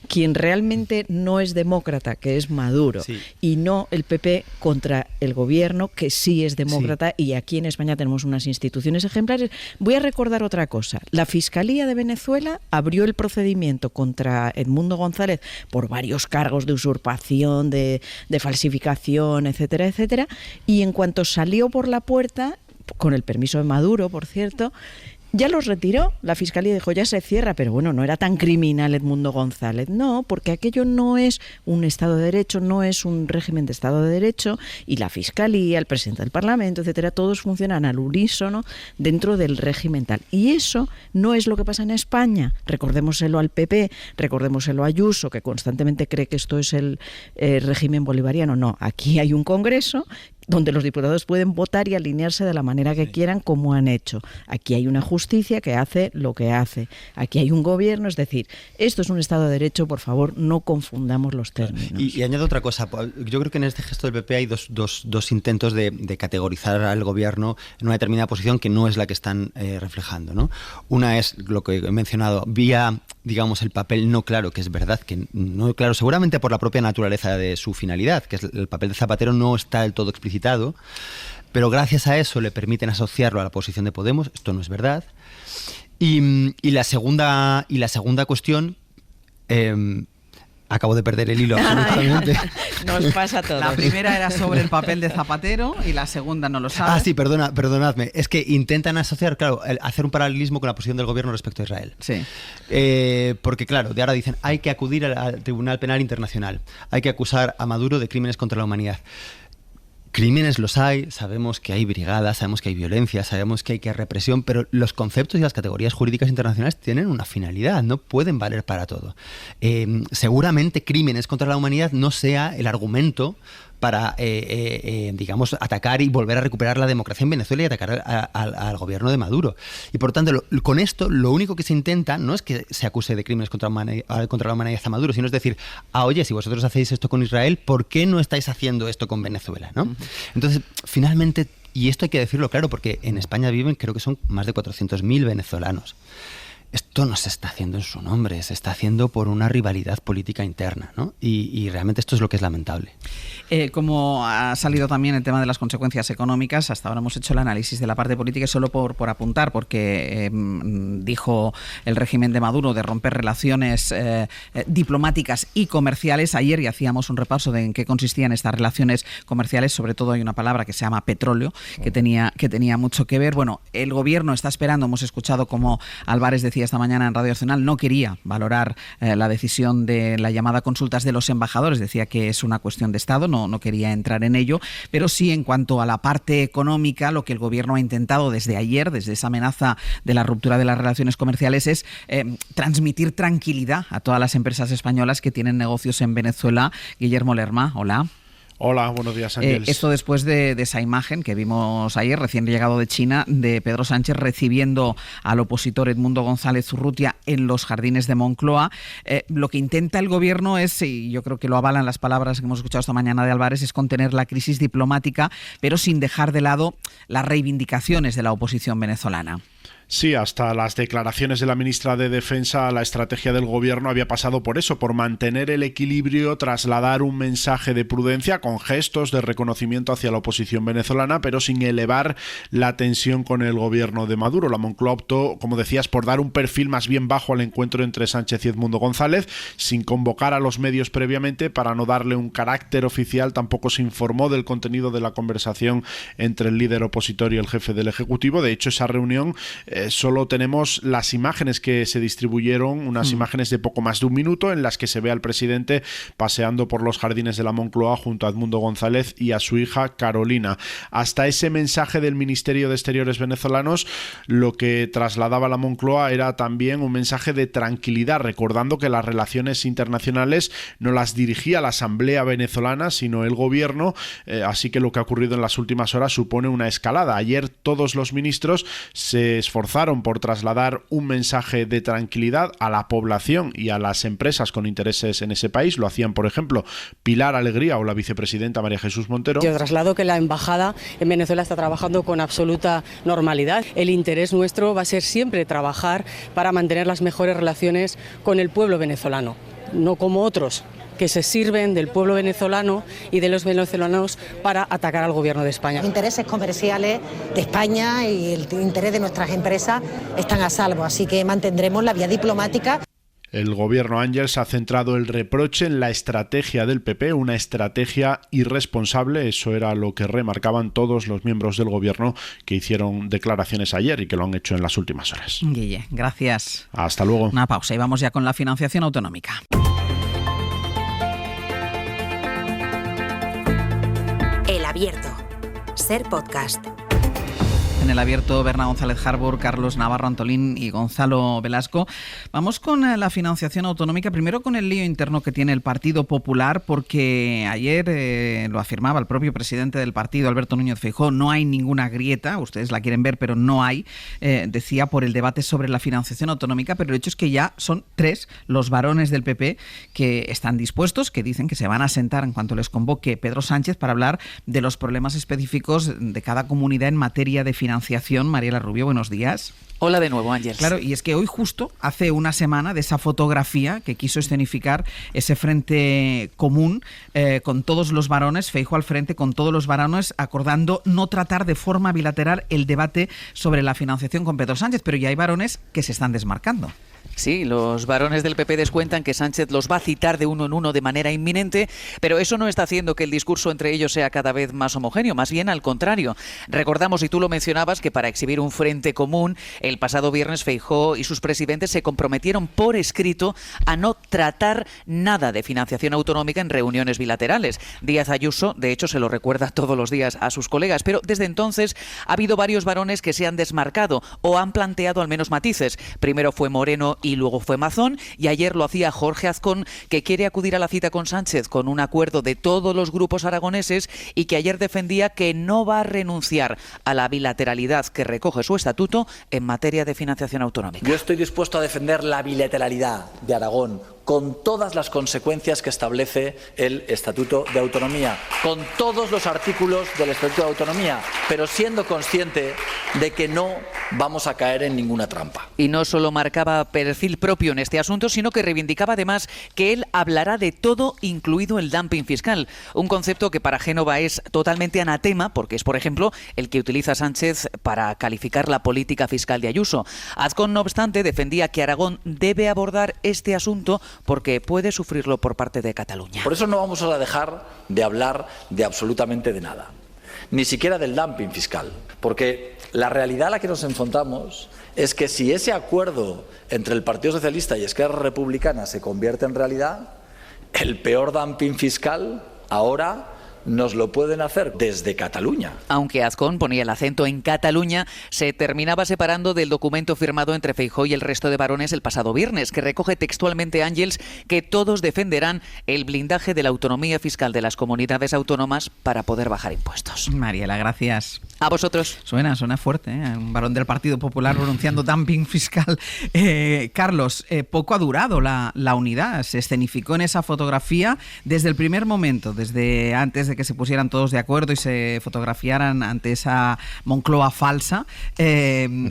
quien realmente no es demócrata, que es Maduro, y no el PP contra el gobierno, que sí es demócrata, y aquí en España tenemos unas instituciones ejemplares. Voy a recordar otra cosa. La Fiscalía de Venezuela abrió el procedimiento contra Edmundo González por varios cargos de usurpación, de falsificación, etcétera, etcétera, y en cuanto salió por la puerta, con el permiso de Maduro, por cierto, ya los retiró. La Fiscalía dijo, ya se cierra, pero bueno, no era tan criminal Edmundo González. No, porque aquello no es un Estado de Derecho, no es un régimen de Estado de Derecho, y la Fiscalía, el presidente del Parlamento, etcétera, todos funcionan al unísono dentro del régimen tal. Y eso no es lo que pasa en España. Recordémoselo al PP, recordémoselo a Ayuso, que constantemente cree que esto es el régimen bolivariano. No, aquí hay un Congreso donde los diputados pueden votar y alinearse de la manera que quieran, como han hecho. Aquí hay una justicia que hace lo que hace. Aquí hay un gobierno, es decir, esto es un Estado de Derecho, por favor, no confundamos los términos. Y añado otra cosa. Yo creo que en este gesto del PP hay dos intentos de categorizar al gobierno en una determinada posición que no es la que están reflejando, ¿no? Una es lo que he mencionado, vía, digamos, el papel no claro, que es verdad que no claro, seguramente por la propia naturaleza de su finalidad, que es el papel de Zapatero no está del todo explicitado, pero gracias a eso le permiten asociarlo a la posición de Podemos. Esto no es verdad. Y la segunda cuestión Acabo de perder el hilo absolutamente. Nos pasa a todos. La primera era sobre el papel de Zapatero y la segunda no lo sabes. Sí, perdonadme. Es que intentan asociar, claro, hacer un paralelismo con la posición del gobierno respecto a Israel. Sí. Porque, claro, de ahora dicen, hay que acudir al Tribunal Penal Internacional, hay que acusar a Maduro de crímenes contra la humanidad. Crímenes los hay, sabemos que hay brigadas, sabemos que hay violencia, sabemos que hay represión, pero los conceptos y las categorías jurídicas internacionales tienen una finalidad, no pueden valer para todo. Seguramente crímenes contra la humanidad no sea el argumento para, digamos, atacar y volver a recuperar la democracia en Venezuela y atacar al gobierno de Maduro. Y por tanto, con esto, lo único que se intenta no es que se acuse de crímenes contra la humanidad a Maduro, sino es decir, oye, si vosotros hacéis esto con Israel, ¿por qué no estáis haciendo esto con Venezuela? ¿No? Entonces, finalmente, y esto hay que decirlo claro, porque en España viven, creo que son más de 400.000 venezolanos. Esto no se está haciendo en su nombre, se está haciendo por una rivalidad política interna, ¿no? Y realmente esto es lo que es lamentable. Como ha salido también el tema de las consecuencias económicas, hasta ahora hemos hecho el análisis de la parte política y solo por apuntar, porque dijo el régimen de Maduro de romper relaciones diplomáticas y comerciales ayer, y hacíamos un repaso de en qué consistían estas relaciones comerciales. Sobre todo hay una palabra que se llama petróleo, que tenía mucho que ver. Bueno, el gobierno está esperando, hemos escuchado como Álvarez decía esta mañana en Radio Nacional, no quería valorar la decisión de la llamada consultas de los embajadores, decía que es una cuestión de Estado, no quería entrar en ello, pero sí en cuanto a la parte económica, lo que el gobierno ha intentado desde ayer, desde esa amenaza de la ruptura de las relaciones comerciales, es transmitir tranquilidad a todas las empresas españolas que tienen negocios en Venezuela. Guillermo Lerma, hola. Hola, buenos días, Ángeles. Esto después de esa imagen que vimos ayer, recién llegado de China, de Pedro Sánchez recibiendo al opositor Edmundo González Urrutia en los jardines de Moncloa. Lo que intenta el gobierno es, y yo creo que lo avalan las palabras que hemos escuchado esta mañana de Álvarez, es contener la crisis diplomática, pero sin dejar de lado las reivindicaciones de la oposición venezolana. Sí, hasta las declaraciones de la ministra de Defensa, la estrategia del gobierno había pasado por eso, por mantener el equilibrio, trasladar un mensaje de prudencia con gestos de reconocimiento hacia la oposición venezolana, pero sin elevar la tensión con el gobierno de Maduro. La Moncloa optó, como decías, por dar un perfil más bien bajo al encuentro entre Sánchez y Edmundo González, sin convocar a los medios previamente para no darle un carácter oficial. Tampoco se informó del contenido de la conversación entre el líder opositor y el jefe del Ejecutivo. De hecho, esa reunión solo tenemos las imágenes que se distribuyeron, unas imágenes de poco más de un minuto en las que se ve al presidente paseando por los jardines de la Moncloa junto a Edmundo González y a su hija Carolina. Hasta ese mensaje del Ministerio de Exteriores venezolanos, lo que trasladaba la Moncloa era también un mensaje de tranquilidad, recordando que las relaciones internacionales no las dirigía la Asamblea venezolana, sino el gobierno, así que lo que ha ocurrido en las últimas horas supone una escalada. Ayer todos los ministros se esforzaron por trasladar un mensaje de tranquilidad a la población y a las empresas con intereses en ese país. Lo hacían, por ejemplo, Pilar Alegría o la vicepresidenta María Jesús Montero. Yo traslado que la embajada en Venezuela está trabajando con absoluta normalidad. El interés nuestro va a ser siempre trabajar para mantener las mejores relaciones con el pueblo venezolano, no como otros que se sirven del pueblo venezolano y de los venezolanos para atacar al gobierno de España. Los intereses comerciales de España y el interés de nuestras empresas están a salvo, así que mantendremos la vía diplomática. El gobierno Ángels ha centrado el reproche en la estrategia del PP, una estrategia irresponsable. Eso era lo que remarcaban todos los miembros del gobierno que hicieron declaraciones ayer y que lo han hecho en las últimas horas. Guille, gracias. Hasta luego. Una pausa y vamos ya con la financiación autonómica. El Abierto. Ser Podcast. En El Abierto, Berna González Harbour, Carlos Navarro Antolín y Gonzalo Velasco. Vamos con la financiación autonómica, primero con el lío interno que tiene el Partido Popular, porque ayer lo afirmaba el propio presidente del partido, Alberto Núñez Feijóo, no hay ninguna grieta, ustedes la quieren ver, pero no hay, decía, por el debate sobre la financiación autonómica, pero el hecho es que ya son 3 los varones del PP que están dispuestos, que dicen que se van a sentar en cuanto les convoque Pedro Sánchez para hablar de los problemas específicos de cada comunidad en materia de financiación. Mariela Rubio, buenos días. Hola de nuevo, Ángel. Claro, y es que hoy justo hace una semana de esa fotografía que quiso escenificar ese frente común con todos los varones, Feijóo al frente con todos los varones, acordando no tratar de forma bilateral el debate sobre la financiación con Pedro Sánchez, pero ya hay varones que se están desmarcando. Sí, los varones del PP descuentan que Sánchez los va a citar de uno en uno de manera inminente, pero eso no está haciendo que el discurso entre ellos sea cada vez más homogéneo, más bien al contrario. Recordamos, y tú lo mencionabas, que para exhibir un frente común, el pasado viernes Feijóo y sus presidentes se comprometieron por escrito a no tratar nada de financiación autonómica en reuniones bilaterales. Díaz Ayuso, de hecho, se lo recuerda todos los días a sus colegas, pero desde entonces ha habido varios varones que se han desmarcado o han planteado al menos matices. Primero fue Moreno y luego fue Mazón, y ayer lo hacía Jorge Azcón, que quiere acudir a la cita con Sánchez con un acuerdo de todos los grupos aragoneses y que ayer defendía que no va a renunciar a la bilateralidad que recoge su estatuto en materia de financiación autonómica. Yo estoy dispuesto a defender la bilateralidad de Aragón con todas las consecuencias que establece el Estatuto de Autonomía, con todos los artículos del Estatuto de Autonomía, pero siendo consciente de que no vamos a caer en ninguna trampa. Y no solo marcaba perfil propio en este asunto, sino que reivindicaba además que él hablará de todo, incluido el dumping fiscal, un concepto que para Génova es totalmente anatema, porque es, por ejemplo, el que utiliza Sánchez para calificar la política fiscal de Ayuso. Azcón, no obstante, defendía que Aragón debe abordar este asunto porque puede sufrirlo por parte de Cataluña. Por eso no vamos a dejar de hablar de absolutamente de nada, ni siquiera del dumping fiscal, porque la realidad a la que nos enfrentamos es que si ese acuerdo entre el Partido Socialista y Esquerra Republicana se convierte en realidad, el peor dumping fiscal ahora nos lo pueden hacer desde Cataluña. Aunque Azcón ponía el acento en Cataluña, se terminaba separando del documento firmado entre Feijóo y el resto de varones el pasado viernes, que recoge textualmente, Ángels, que todos defenderán el blindaje de la autonomía fiscal de las comunidades autónomas para poder bajar impuestos. Mariela, gracias. A vosotros. Suena fuerte, ¿eh? Un varón del Partido Popular pronunciando dumping fiscal. Carlos, poco ha durado la unidad. Se escenificó en esa fotografía desde el primer momento, desde antes de que se pusieran todos de acuerdo y se fotografiaran ante esa Moncloa falsa.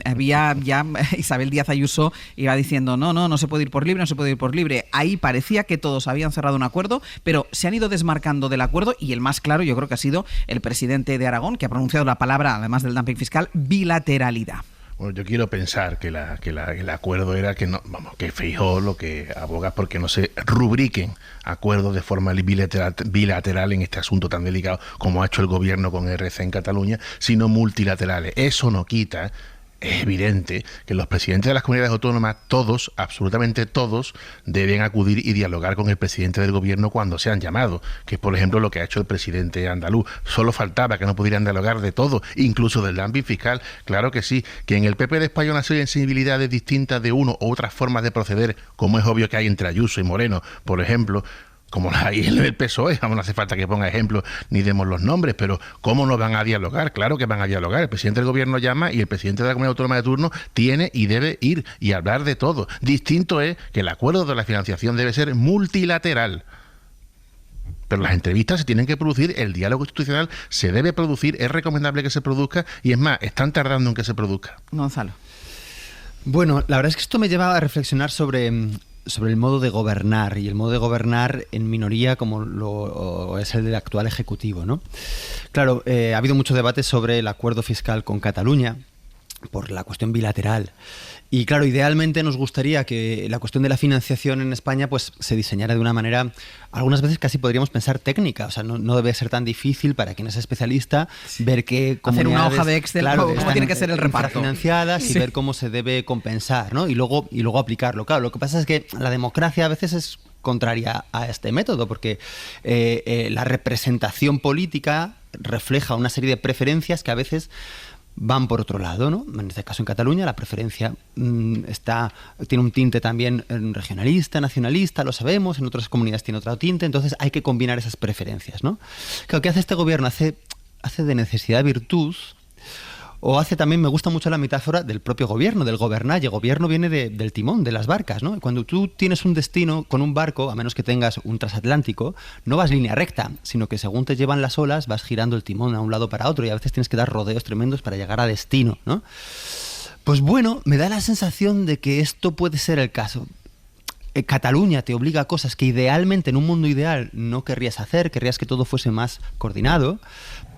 Había ya Isabel Díaz Ayuso iba diciendo no se puede ir por libre, no se puede ir por libre. Ahí parecía que todos habían cerrado un acuerdo, pero se han ido desmarcando del acuerdo, y el más claro yo creo que ha sido el presidente de Aragón, que ha pronunciado la palabra, además del dumping fiscal, bilateralidad. Bueno, yo quiero pensar que el acuerdo era que que Feijóo lo que aboga porque no se rubriquen acuerdos de forma bilateral en este asunto tan delicado como ha hecho el gobierno con RC en Cataluña, sino multilaterales. Eso no quita. Es evidente que los presidentes de las comunidades autónomas, todos, absolutamente todos, deben acudir y dialogar con el presidente del gobierno cuando sean llamados, que es, por ejemplo, lo que ha hecho el presidente andaluz. Solo faltaba que no pudieran dialogar de todo, incluso del dumping fiscal. Claro que sí, que en el PP de España hay una serie de sensibilidades distintas de uno u otras formas de proceder, como es obvio que hay entre Ayuso y Moreno, por ejemplo, como la hay en el PSOE, no hace falta que ponga ejemplos ni demos los nombres, pero ¿cómo no van a dialogar? Claro que van a dialogar. El presidente del gobierno llama y el presidente de la comunidad autónoma de turno tiene y debe ir y hablar de todo. Distinto es que el acuerdo de la financiación debe ser multilateral. Pero las entrevistas se tienen que producir, el diálogo institucional se debe producir, es recomendable que se produzca, y es más, están tardando en que se produzca. Gonzalo. Bueno, la verdad es que esto me lleva a reflexionar sobre el modo de gobernar, y el modo de gobernar en minoría como lo es el del actual Ejecutivo, ¿no? Claro, ha habido mucho debate sobre el acuerdo fiscal con Cataluña por la cuestión bilateral. Y claro, idealmente nos gustaría que la cuestión de la financiación en España pues se diseñara de una manera, algunas veces casi podríamos pensar técnica. O sea, no debe ser tan difícil para quien es especialista ver qué comunidades, hacer una hoja de Excel, claro, cómo tiene que ser el reparto, financiadas, y ver cómo se debe compensar, ¿no? Y luego aplicarlo. Claro, lo que pasa es que la democracia a veces es contraria a este método, porque la representación política refleja una serie de preferencias que a veces van por otro lado, ¿no? En este caso en Cataluña la preferencia tiene un tinte también regionalista, nacionalista, lo sabemos, en otras comunidades tiene otro tinte, entonces hay que combinar esas preferencias, ¿no? Claro, ¿qué hace este gobierno? Hace de necesidad virtud, o hace también, me gusta mucho la metáfora del propio gobierno, del gobernalle. Gobierno viene del timón, de las barcas, ¿no? Cuando tú tienes un destino con un barco, a menos que tengas un transatlántico, no vas línea recta, sino que según te llevan las olas vas girando el timón a un lado para otro, y a veces tienes que dar rodeos tremendos para llegar a destino, ¿no? Pues bueno, me da la sensación de que esto puede ser el caso. Cataluña te obliga a cosas que idealmente, en un mundo ideal, no querrías hacer, querrías que todo fuese más coordinado,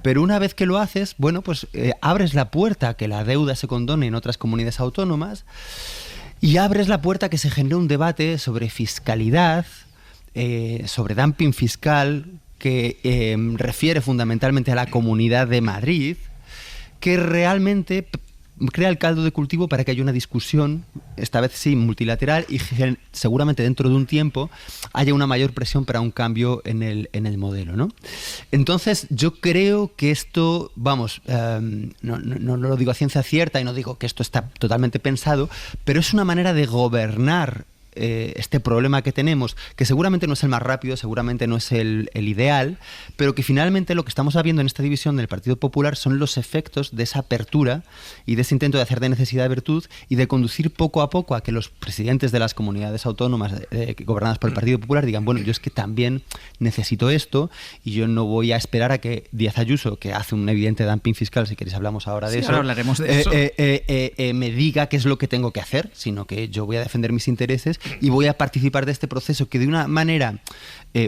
pero una vez que lo haces, bueno, pues abres la puerta a que la deuda se condone en otras comunidades autónomas, Y abres la puerta a que se genere un debate sobre fiscalidad, sobre dumping fiscal, que refiere fundamentalmente a la Comunidad de Madrid, que realmente crea el caldo de cultivo para que haya una discusión, esta vez sí, multilateral, y seguramente dentro de un tiempo haya una mayor presión para un cambio en el modelo, ¿no? Entonces, yo creo que esto, vamos, no lo digo a ciencia cierta y no digo que esto está totalmente pensado, pero es una manera de gobernar este problema que tenemos, que seguramente no es el más rápido, seguramente no es el ideal, pero que finalmente lo que estamos viendo en esta división del Partido Popular son los efectos de esa apertura y de ese intento de hacer de necesidad virtud y de conducir poco a poco a que los presidentes de las comunidades autónomas gobernadas por el Partido Popular digan, bueno, yo es que también necesito esto y yo no voy a esperar a que Díaz Ayuso, que hace un evidente dumping fiscal, si queréis hablamos ahora de eso, ahora hablaremos de eso. Me diga qué es lo que tengo que hacer, sino que yo voy a defender mis intereses y voy a participar de este proceso que de una manera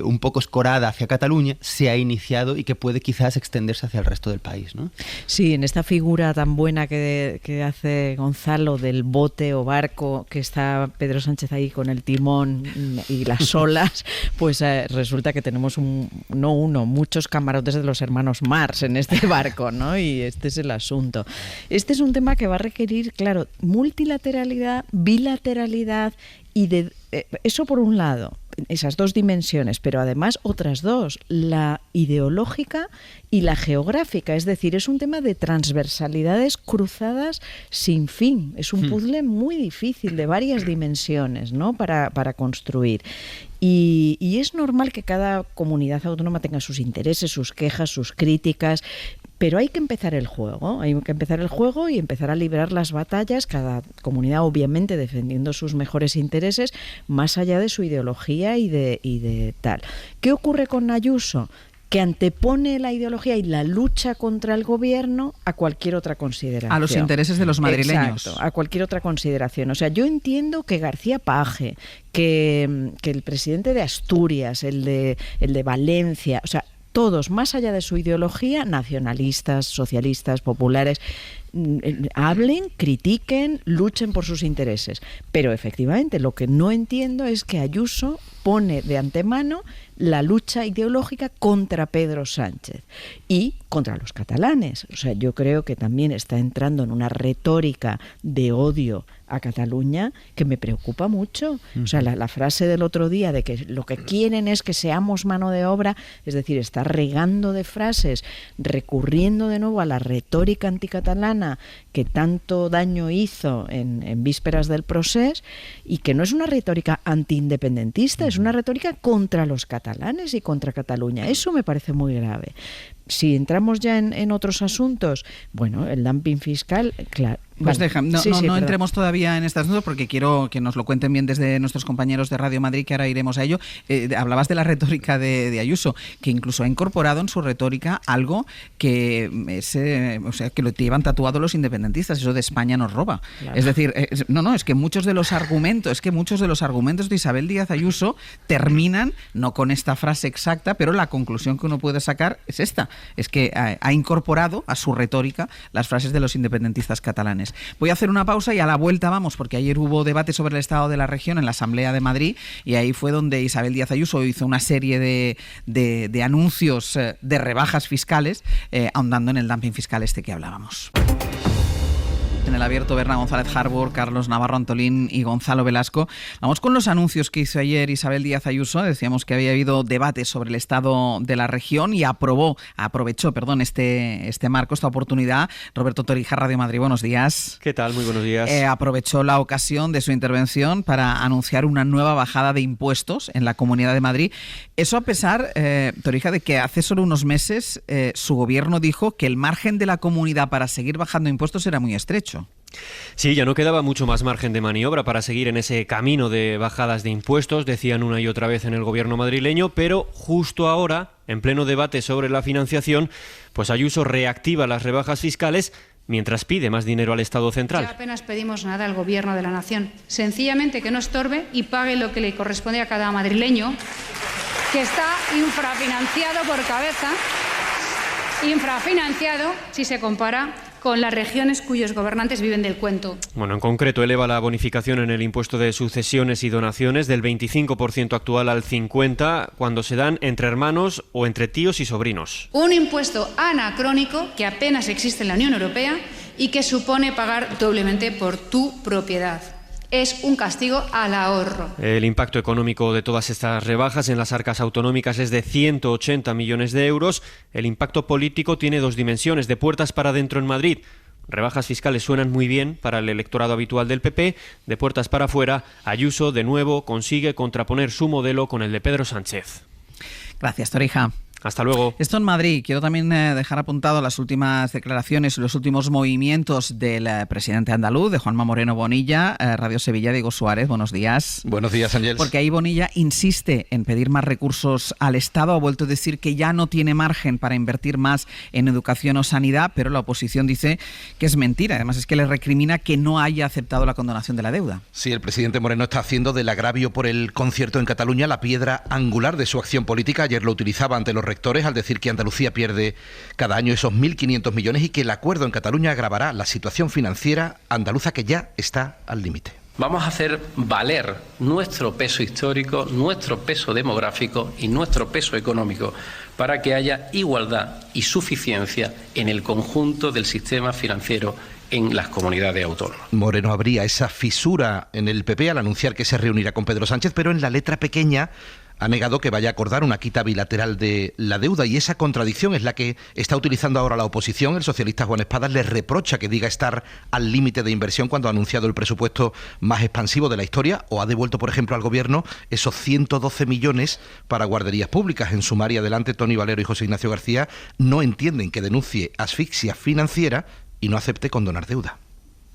un poco escorada hacia Cataluña se ha iniciado y que puede quizás extenderse hacia el resto del país, ¿no? Sí, en esta figura tan buena que hace Gonzalo del bote o barco, que está Pedro Sánchez ahí con el timón y las olas, pues resulta que tenemos muchos camarotes de los hermanos Marx en este barco, ¿no? Y este es el asunto. Este es un tema que va a requerir, claro, multilateralidad, bilateralidad y eso por un lado, esas dos dimensiones, pero además otras dos, la ideológica y la geográfica, es decir, es un tema de transversalidades cruzadas sin fin, es un puzzle muy difícil de varias dimensiones, ¿no? para construir. Y es normal que cada comunidad autónoma tenga sus intereses, sus quejas, sus críticas, pero hay que empezar el juego, y empezar a librar las batallas, cada comunidad obviamente defendiendo sus mejores intereses, más allá de su ideología y de tal. ¿Qué ocurre con Ayuso? Que antepone la ideología y la lucha contra el gobierno a cualquier otra consideración. A los intereses de los madrileños. Exacto, a cualquier otra consideración. O sea, yo entiendo que García Paje, que el presidente de Asturias, el de Valencia, o sea, todos, más allá de su ideología, nacionalistas, socialistas, populares, hablen, critiquen, luchen por sus intereses. Pero efectivamente lo que no entiendo es que Ayuso pone de antemano la lucha ideológica contra Pedro Sánchez y contra los catalanes. O sea, yo creo que también está entrando en una retórica de odio a Cataluña que me preocupa mucho. O sea, la frase del otro día de que lo que quieren es que seamos mano de obra, es decir, está regando de frases, recurriendo de nuevo a la retórica anticatalana que tanto daño hizo en vísperas del procés y que no es una retórica antiindependentista, es una retórica contra los catalanes y contra Cataluña. Eso me parece muy grave. Si entramos ya en otros asuntos, bueno, el dumping fiscal, claro. Pues vale. no entremos todavía en este asunto porque quiero que nos lo cuenten bien desde nuestros compañeros de Radio Madrid, que ahora iremos a ello. Hablabas de la retórica de Ayuso, que incluso ha incorporado en su retórica algo que que lo llevan tatuado los independentistas, eso de España nos roba. Claro. Es decir, es que muchos de los argumentos de Isabel Díaz Ayuso terminan, no con esta frase exacta, pero la conclusión que uno puede sacar es esta, es que ha incorporado a su retórica las frases de los independentistas catalanes. Voy a hacer una pausa y a la vuelta vamos, porque ayer hubo debate sobre el estado de la región en la Asamblea de Madrid y ahí fue donde Isabel Díaz Ayuso hizo una serie de anuncios de rebajas fiscales, ahondando en el dumping fiscal que hablábamos. En el abierto, Berna González Harbour, Carlos Navarro Antolín y Gonzalo Velasco. Vamos con los anuncios que hizo ayer Isabel Díaz Ayuso. Decíamos que había habido debate sobre el estado de la región y aprovechó este marco, esta oportunidad. Roberto Torija, Radio Madrid, buenos días. ¿Qué tal? Muy buenos días. Aprovechó la ocasión de su intervención para anunciar una nueva bajada de impuestos en la Comunidad de Madrid. Eso a pesar, Torija, de que hace solo unos meses su gobierno dijo que el margen de la comunidad para seguir bajando impuestos era muy estrecho. Sí, ya no quedaba mucho más margen de maniobra para seguir en ese camino de bajadas de impuestos, decían una y otra vez en el gobierno madrileño, pero justo ahora, en pleno debate sobre la financiación, pues Ayuso reactiva las rebajas fiscales mientras pide más dinero al Estado central. Ya apenas pedimos nada al Gobierno de la Nación, sencillamente que no estorbe y pague lo que le corresponde a cada madrileño, que está infrafinanciado por cabeza, infrafinanciado si se compara con las regiones cuyos gobernantes viven del cuento. Bueno, en concreto eleva la bonificación en el impuesto de sucesiones y donaciones del 25% actual al 50% cuando se dan entre hermanos o entre tíos y sobrinos. Un impuesto anacrónico que apenas existe en la Unión Europea y que supone pagar doblemente por tu propiedad. Es un castigo al ahorro. El impacto económico de todas estas rebajas en las arcas autonómicas es de 180 millones de euros. El impacto político tiene dos dimensiones: de puertas para adentro en Madrid. Rebajas fiscales suenan muy bien para el electorado habitual del PP. De puertas para afuera, Ayuso de nuevo consigue contraponer su modelo con el de Pedro Sánchez. Gracias, Torija. Hasta luego. Esto en Madrid. Quiero también dejar apuntado las últimas declaraciones y los últimos movimientos del presidente andaluz, de Juanma Moreno Bonilla. Radio Sevilla, Diego Suárez, buenos días. Buenos días, Ángel. Porque ahí Bonilla insiste en pedir más recursos al Estado. Ha vuelto a decir que ya no tiene margen para invertir más en educación o sanidad, pero la oposición dice que es mentira. Además, es que le recrimina que no haya aceptado la condonación de la deuda. Sí, el presidente Moreno está haciendo del agravio por el concierto en Cataluña la piedra angular de su acción política. Ayer lo utilizaba ante los rectores al decir que Andalucía pierde cada año esos 1.500 millones y que el acuerdo en Cataluña agravará la situación financiera andaluza, que ya está al límite. Vamos a hacer valer nuestro peso histórico, nuestro peso demográfico y nuestro peso económico para que haya igualdad y suficiencia en el conjunto del sistema financiero en las comunidades autónomas. Moreno abría esa fisura en el PP al anunciar que se reunirá con Pedro Sánchez, pero en la letra pequeña ha negado que vaya a acordar una quita bilateral de la deuda, y esa contradicción es la que está utilizando ahora la oposición. El socialista Juan Espadas le reprocha que diga estar al límite de inversión cuando ha anunciado el presupuesto más expansivo de la historia, o ha devuelto, por ejemplo, al Gobierno esos 112 millones para guarderías públicas. En Sumaria, adelante, Tony Valero y José Ignacio García no entienden que denuncie asfixia financiera y no acepte condonar deuda.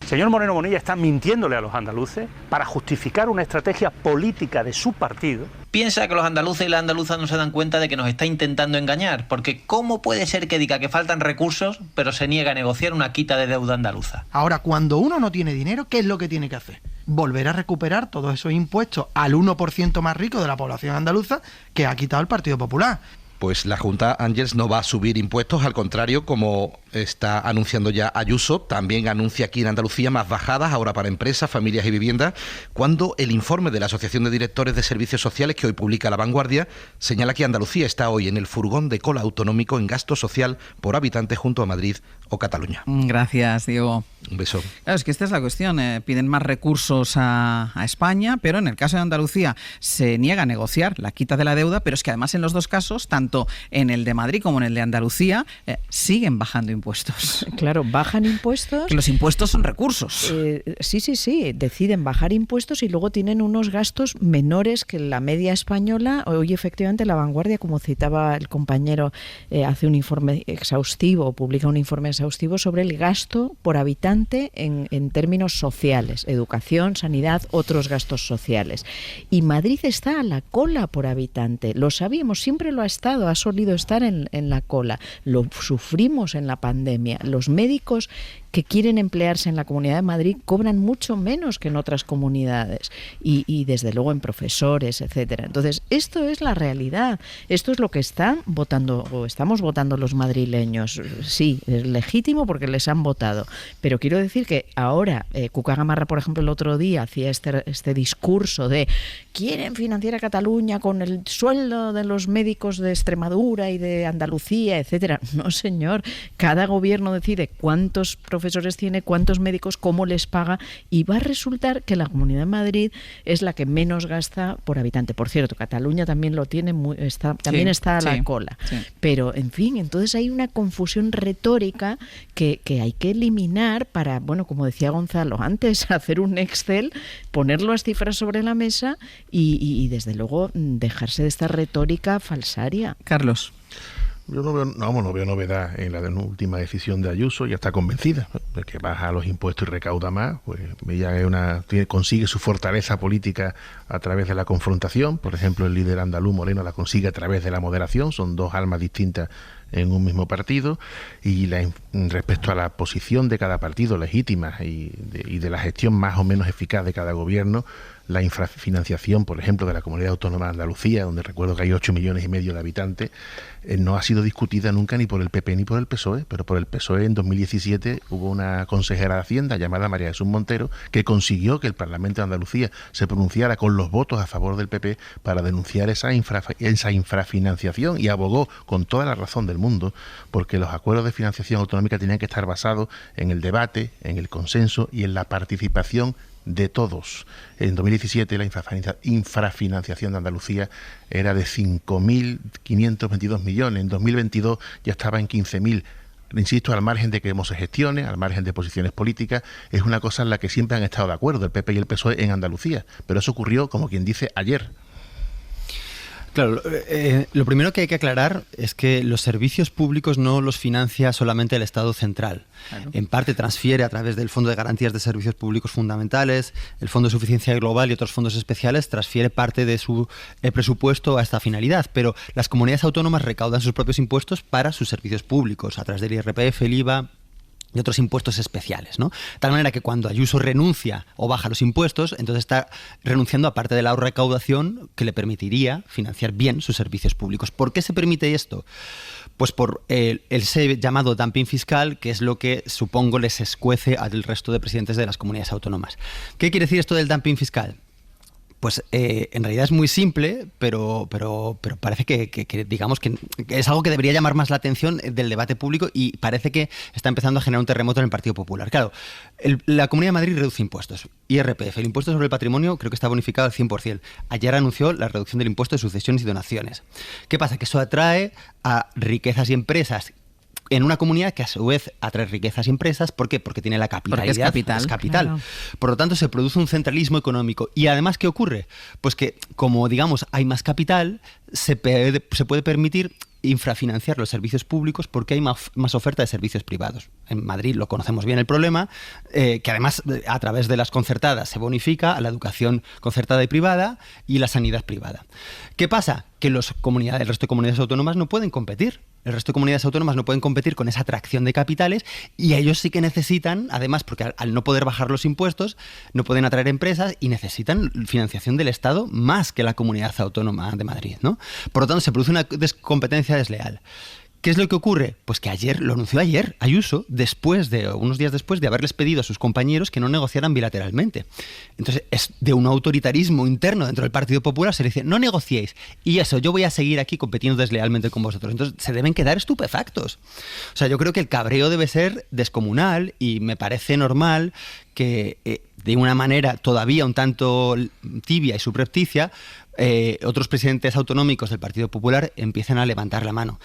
Señor Moreno Bonilla está mintiéndole a los andaluces para justificar una estrategia política de su partido. Piensa que los andaluces y las andaluzas no se dan cuenta de que nos está intentando engañar, porque ¿cómo puede ser que diga que faltan recursos, pero se niega a negociar una quita de deuda andaluza? Ahora, cuando uno no tiene dinero, ¿qué es lo que tiene que hacer? Volver a recuperar todos esos impuestos al 1% más rico de la población andaluza que ha quitado el Partido Popular. Pues la Junta, Ángels, no va a subir impuestos, al contrario, como está anunciando ya Ayuso. También anuncia aquí en Andalucía más bajadas, ahora para empresas, familias y viviendas, cuando el informe de la Asociación de Directores de Servicios Sociales, que hoy publica La Vanguardia, señala que Andalucía está hoy en el furgón de cola autonómico en gasto social por habitante junto a Madrid o Cataluña. Gracias, Diego. Un beso. Claro, es que esta es la cuestión. Piden más recursos a España, pero en el caso de Andalucía se niega a negociar la quita de la deuda, pero es que además en los dos casos, tanto en el de Madrid como en el de Andalucía, siguen bajando impuestos. Claro, bajan impuestos. Que los impuestos son recursos. Sí. Deciden bajar impuestos y luego tienen unos gastos menores que la media española. Hoy, efectivamente, La Vanguardia, como citaba el compañero, hace un informe exhaustivo, publica un informe exhaustivo sobre el gasto por habitante en términos sociales, educación, sanidad, otros gastos sociales. Y Madrid está a la cola por habitante. Lo sabíamos, siempre lo ha estado, ha solido estar en la cola. Lo sufrimos en la pandemia. Los médicos que quieren emplearse en la Comunidad de Madrid cobran mucho menos que en otras comunidades y desde luego en profesores, etcétera. Entonces, esto es la realidad. Esto es lo que están votando o estamos votando los madrileños. Sí, es legítimo porque les han votado. Pero quiero decir que ahora Cuca Gamarra, por ejemplo, el otro día hacía este discurso de quieren financiar a Cataluña con el sueldo de los médicos de Extremadura y de Andalucía, etcétera. No, señor. Cada gobierno decide cuántos profesores tiene, cuántos médicos, cómo les paga, y va a resultar que la Comunidad de Madrid es la que menos gasta por habitante. Por cierto, Cataluña también lo tiene, también está a la cola. Sí. Pero, en fin, entonces hay una confusión retórica que hay que eliminar para, bueno, como decía Gonzalo antes, hacer un Excel, poner las cifras sobre la mesa y desde luego, dejarse de esta retórica falsaria. Carlos. Yo no veo novedad en la última decisión de Ayuso. Ya está convencida de que baja los impuestos y recauda más. Pues ella consigue su fortaleza política a través de la confrontación. Por ejemplo, el líder andaluz Moreno la consigue a través de la moderación. Son dos almas distintas en un mismo partido, y respecto a la posición de cada partido legítima y de la gestión más o menos eficaz de cada gobierno, la infrafinanciación, por ejemplo, de la Comunidad Autónoma de Andalucía, donde recuerdo que hay 8,5 millones de habitantes, no ha sido discutida nunca ni por el PP ni por el PSOE, pero por el PSOE en 2017 hubo una consejera de Hacienda llamada María Jesús Montero que consiguió que el Parlamento de Andalucía se pronunciara con los votos a favor del PP para denunciar esa infrafinanciación, y abogó con toda la razón del mundo porque los acuerdos de financiación autonómica tenían que estar basados en el debate, en el consenso y en la participación de todos. En 2017 la infrafinanciación de Andalucía era de 5.522 millones, en 2022 ya estaba en 15.000. Insisto, al margen de que cómo se gestione, al margen de posiciones políticas, es una cosa en la que siempre han estado de acuerdo el PP y el PSOE en Andalucía, pero eso ocurrió, como quien dice, ayer. Claro, lo primero que hay que aclarar es que los servicios públicos no los financia solamente el Estado central. Claro. En parte transfiere a través del Fondo de Garantías de Servicios Públicos Fundamentales, el Fondo de Suficiencia Global y otros fondos especiales, transfiere parte de su presupuesto a esta finalidad, pero las comunidades autónomas recaudan sus propios impuestos para sus servicios públicos, a través del IRPF, el IVA y otros impuestos especiales, ¿no? De tal manera que cuando Ayuso renuncia o baja los impuestos, entonces está renunciando a parte de la recaudación que le permitiría financiar bien sus servicios públicos. ¿Por qué se permite esto? Pues por ese llamado dumping fiscal, que es lo que supongo les escuece al resto de presidentes de las comunidades autónomas. ¿Qué quiere decir esto del dumping fiscal? Pues en realidad es muy simple, pero parece que digamos que es algo que debería llamar más la atención del debate público, y parece que está empezando a generar un terremoto en el Partido Popular. Claro, la Comunidad de Madrid reduce impuestos. IRPF, el impuesto sobre el patrimonio, creo que está bonificado al 100%. Ayer anunció la reducción del impuesto de sucesiones y donaciones. ¿Qué pasa? Que eso atrae a riquezas y empresas en una comunidad que a su vez atrae riquezas y empresas. ¿Por qué? Porque tiene la capitalidad. Porque es capital. Claro. Por lo tanto, se produce un centralismo económico. Y además, ¿qué ocurre? Pues que, como digamos, hay más capital, se puede permitir infrafinanciar los servicios públicos porque hay más oferta de servicios privados. En Madrid lo conocemos bien el problema, que además a través de las concertadas se bonifica a la educación concertada y privada y la sanidad privada. ¿Qué pasa? Que el resto de comunidades autónomas no pueden competir. El resto de comunidades autónomas no pueden competir con esa atracción de capitales, y ellos sí que necesitan, además, porque al no poder bajar los impuestos, no pueden atraer empresas y necesitan financiación del Estado más que la comunidad autónoma de Madrid, ¿no? Por lo tanto, se produce una competencia desleal. ¿Qué es lo que ocurre? Pues que lo anunció ayer Ayuso, unos días después de haberles pedido a sus compañeros que no negociaran bilateralmente. Entonces, es de un autoritarismo interno dentro del Partido Popular. Se le dice, no negociéis, y eso, yo voy a seguir aquí compitiendo deslealmente con vosotros. Entonces, se deben quedar estupefactos. O sea, yo creo que el cabreo debe ser descomunal, y me parece normal que, de una manera todavía un tanto tibia y subrepticia, otros presidentes autonómicos del Partido Popular empiecen a levantar la mano.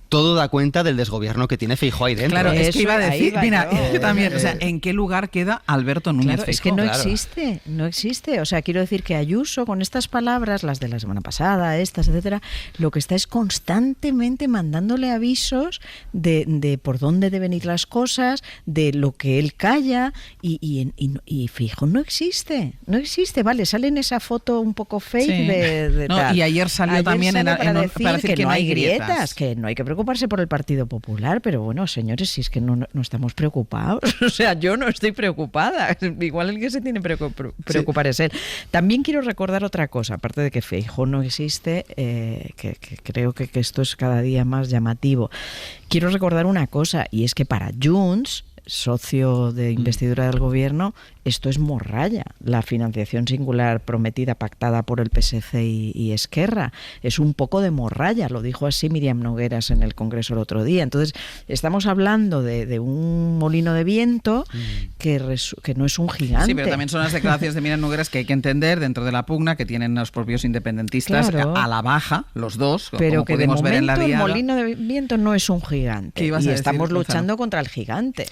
Todo da cuenta del desgobierno que tiene Feijóo ahí dentro. Claro, es que iba a decir, mira, es que también, o sea, ¿en qué lugar queda Alberto Núñez Feijóo? Es que no existe. O sea, quiero decir que Ayuso, con estas palabras, las de la semana pasada, estas, etcétera, lo que está es constantemente mandándole avisos de por dónde deben ir las cosas, de lo que él calla, y Feijóo no existe. Vale, sale en esa foto un poco fake de tal. Y ayer salió también para decir que no hay grietas, que no hay que preocuparse por el Partido Popular, pero bueno, señores, si es que no estamos preocupados, o sea, yo no estoy preocupada, igual el que se tiene que preocupar es él. También quiero recordar otra cosa, aparte de que Feijóo no existe, que creo que esto es cada día más llamativo. Quiero recordar una cosa, y es que para Junts, socio de investidura del gobierno, esto es morralla. La financiación singular prometida, pactada por el PSC y Esquerra, es un poco de morralla. Lo dijo así Míriam Nogueras en el Congreso el otro día. Entonces, estamos hablando de un molino de viento que no es un gigante. Sí, pero también son las declaraciones de Míriam Nogueras que hay que entender dentro de la pugna que tienen los propios independentistas, claro, a la baja, los dos, pero como que podemos de momento ver en la diada. El molino de viento no es un gigante. Y estamos luchando contra el gigante.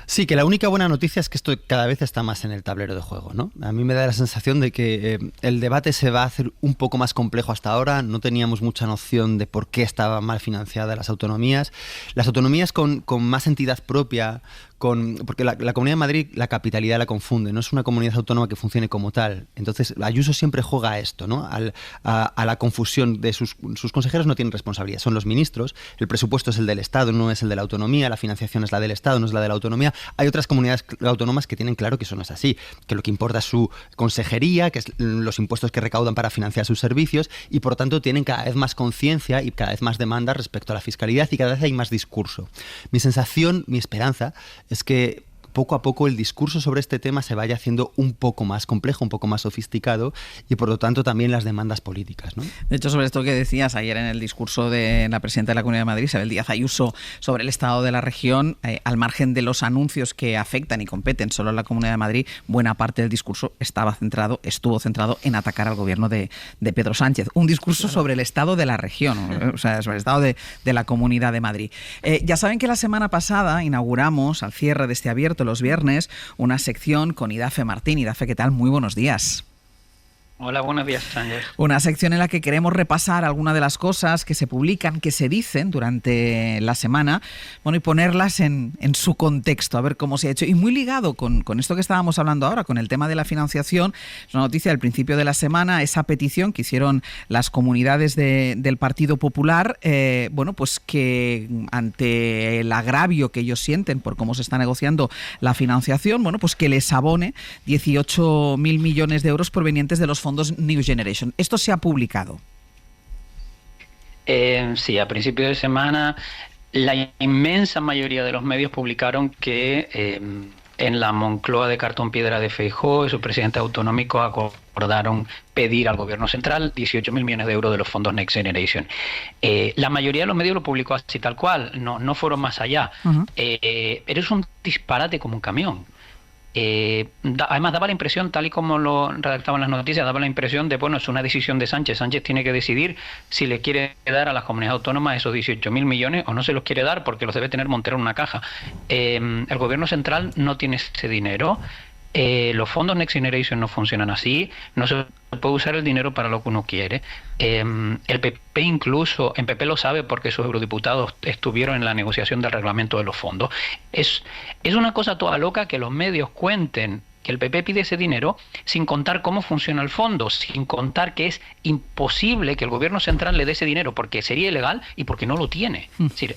Sí, que la única buena noticia es que esto cada vez está más en el tablero de juego, ¿no? A mí me da la sensación de que el debate se va a hacer un poco más complejo. Hasta ahora no teníamos mucha noción de por qué estaban mal financiadas las autonomías. Las autonomías con más entidad propia, porque la Comunidad de Madrid, la capitalidad la confunde, no es una comunidad autónoma que funcione como tal. Entonces, Ayuso siempre juega a esto, ¿no? A la confusión de sus consejeros no tienen responsabilidad, son los ministros, el presupuesto es el del Estado, no es el de la autonomía, la financiación es la del Estado, no es la de la autonomía. Hay otras comunidades autónomas que tienen claro que eso no es así, que lo que importa es su consejería, que es los impuestos que recaudan para financiar sus servicios, y por tanto tienen cada vez más conciencia y cada vez más demanda respecto a la fiscalidad, y cada vez hay más discurso. Mi sensación, mi esperanza, es que poco a poco el discurso sobre este tema se vaya haciendo un poco más complejo, un poco más sofisticado, y por lo tanto también las demandas políticas, ¿no? De hecho, sobre esto que decías ayer en el discurso de la presidenta de la Comunidad de Madrid, Isabel Díaz Ayuso, sobre el estado de la región, al margen de los anuncios que afectan y competen solo a la Comunidad de Madrid, buena parte del discurso estuvo centrado en atacar al gobierno de Pedro Sánchez. Un discurso sobre el estado de la región, o sea, sobre el estado de la Comunidad de Madrid. Ya saben que la semana pasada inauguramos, al cierre de este abierto, los viernes, una sección con Idafe Martín. Idafe, ¿qué tal? Muy buenos días. Hola, buenos días, Sánchez. Una sección en la que queremos repasar algunas de las cosas que se publican, que se dicen durante la semana, bueno, y ponerlas en su contexto, a ver cómo se ha hecho. Y muy ligado con esto que estábamos hablando ahora, con el tema de la financiación, es una noticia del principio de la semana, esa petición que hicieron las comunidades del Partido Popular, bueno, pues que ante el agravio que ellos sienten por cómo se está negociando la financiación, bueno, pues que les abone 18.000 millones de euros provenientes de los fondos New Generation. ¿Esto se ha publicado? Sí, a principio de semana la inmensa mayoría de los medios publicaron que en la Moncloa de cartón piedra de Feijóo y su presidente autonómico acordaron pedir al gobierno central 18.000 millones de euros de los fondos Next Generation. La mayoría de los medios lo publicó así tal cual, no fueron más allá. Pero es un disparate como un camión. Además daba la impresión, tal y como lo redactaban las noticias, daba la impresión de, bueno, es una decisión de Sánchez. Sánchez tiene que decidir si le quiere dar a las comunidades autónomas esos 18.000 millones o no se los quiere dar porque los debe tener Montero en una caja. El gobierno central no tiene ese dinero. Los fondos Next Generation no funcionan así, no se puede usar el dinero para lo que uno quiere. El PP incluso, en PP lo sabe porque sus eurodiputados estuvieron en la negociación del reglamento de los fondos. Es una cosa toda loca que los medios cuenten que el PP pide ese dinero sin contar cómo funciona el fondo, sin contar que es imposible que el gobierno central le dé ese dinero porque sería ilegal y porque no lo tiene. Es decir,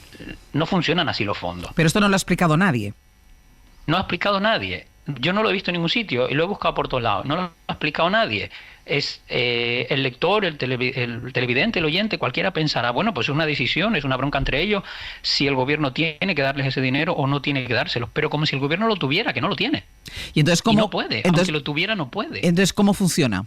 no funcionan así los fondos. Pero esto no lo ha explicado nadie. No ha explicado nadie. Yo no lo he visto en ningún sitio y lo he buscado por todos lados. No lo ha explicado nadie. Es el lector, el televidente, el oyente, cualquiera pensará, bueno, pues es una decisión, es una bronca entre ellos, si el gobierno tiene que darles ese dinero o no tiene que dárselos. Pero como si el gobierno lo tuviera, que no lo tiene. Y entonces, ¿cómo? Y no puede, aunque lo tuviera, no puede. Entonces, ¿cómo funciona?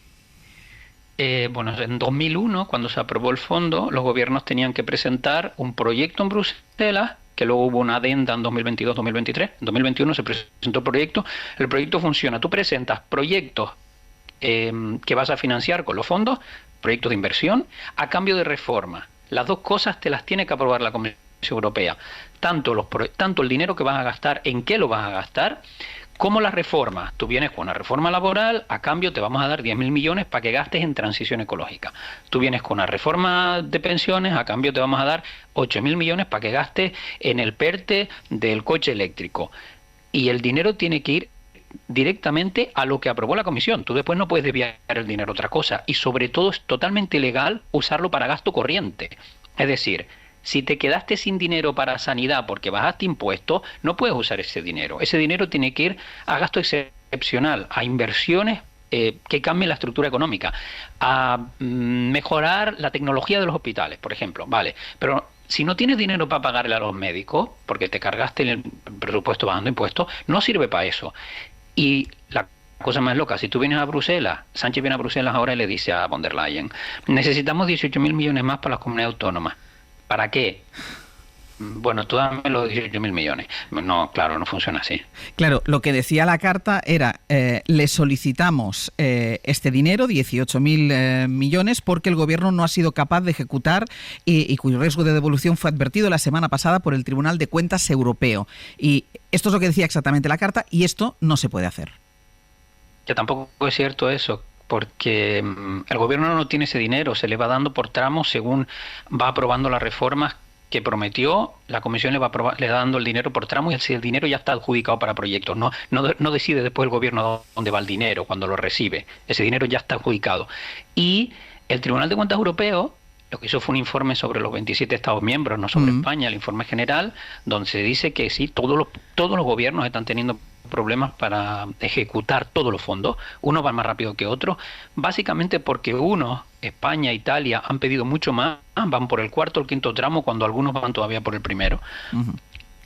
Bueno, en 2001, cuando se aprobó el fondo, los gobiernos tenían que presentar un proyecto en Bruselas, que luego hubo una adenda en 2022-2023. En 2021 se presentó el proyecto. El proyecto funciona. Tú presentas proyectos que vas a financiar con los fondos, proyectos de inversión, a cambio de reforma. Las dos cosas te las tiene que aprobar la Comisión Europea. Tanto el dinero que vas a gastar, en qué lo vas a gastar, como las reformas. Tú vienes con una reforma laboral, a cambio te vamos a dar 10.000 millones para que gastes en transición ecológica. Tú vienes con una reforma de pensiones, a cambio te vamos a dar 8.000 millones para que gastes en el PERTE del coche eléctrico. Y el dinero tiene que ir directamente a lo que aprobó la Comisión. Tú después no puedes desviar el dinero a otra cosa. Y sobre todo es totalmente ilegal usarlo para gasto corriente. Es decir, si te quedaste sin dinero para sanidad porque bajaste impuestos, no puedes usar ese dinero. Ese dinero tiene que ir a gasto excepcional, a inversiones que cambien la estructura económica, a mejorar la tecnología de los hospitales, por ejemplo. Vale, pero si no tienes dinero para pagarle a los médicos, porque te cargaste en el presupuesto bajando impuestos, no sirve para eso. Y la cosa más loca, si tú vienes a Bruselas, Sánchez viene a Bruselas ahora y le dice a von der Leyen, necesitamos 18.000 millones más para las comunidades autónomas. ¿Para qué? Bueno, tú dame los 18.000 millones. No, claro, no funciona así. Claro, lo que decía la carta era, le solicitamos este dinero, 18.000 millones, porque el gobierno no ha sido capaz de ejecutar y cuyo riesgo de devolución fue advertido la semana pasada por el Tribunal de Cuentas Europeo. Y esto es lo que decía exactamente la carta y esto no se puede hacer. Que tampoco es cierto eso, porque el gobierno no tiene ese dinero, se le va dando por tramos según va aprobando las reformas que prometió, la Comisión le va dando el dinero por tramo, y si el dinero ya está adjudicado para proyectos. No decide después el gobierno dónde va el dinero cuando lo recibe. Ese dinero ya está adjudicado. Y el Tribunal de Cuentas Europeo lo que hizo fue un informe sobre los 27 Estados miembros, no sobre España, el informe general, donde se dice que sí, todos los gobiernos están teniendo problemas para ejecutar todos los fondos. Unos van más rápido que otros, básicamente porque unos, España, Italia, han pedido mucho más, van por el cuarto o el quinto tramo, cuando algunos van todavía por el primero.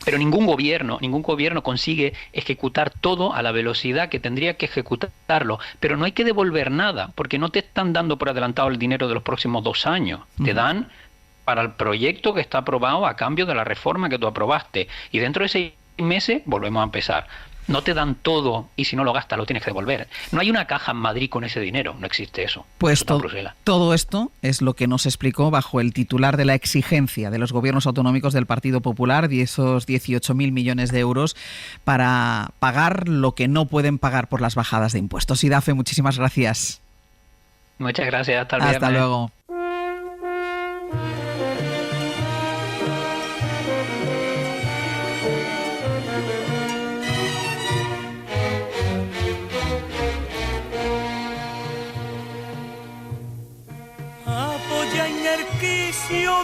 Pero ningún gobierno consigue ejecutar todo a la velocidad que tendría que ejecutarlo. Pero no hay que devolver nada, porque no te están dando por adelantado el dinero de los próximos 2 años. Te dan para el proyecto que está aprobado a cambio de la reforma que tú aprobaste. Y dentro de 6 meses volvemos a empezar. No te dan todo, y si no lo gastas lo tienes que devolver. No hay una caja en Madrid con ese dinero, no existe eso. Pues todo esto es lo que nos explicó bajo el titular de la exigencia de los gobiernos autonómicos del Partido Popular, de esos 18.000 millones de euros para pagar lo que no pueden pagar por las bajadas de impuestos. Idafe, muchísimas gracias. Muchas gracias, hasta el viernes. Hasta luego.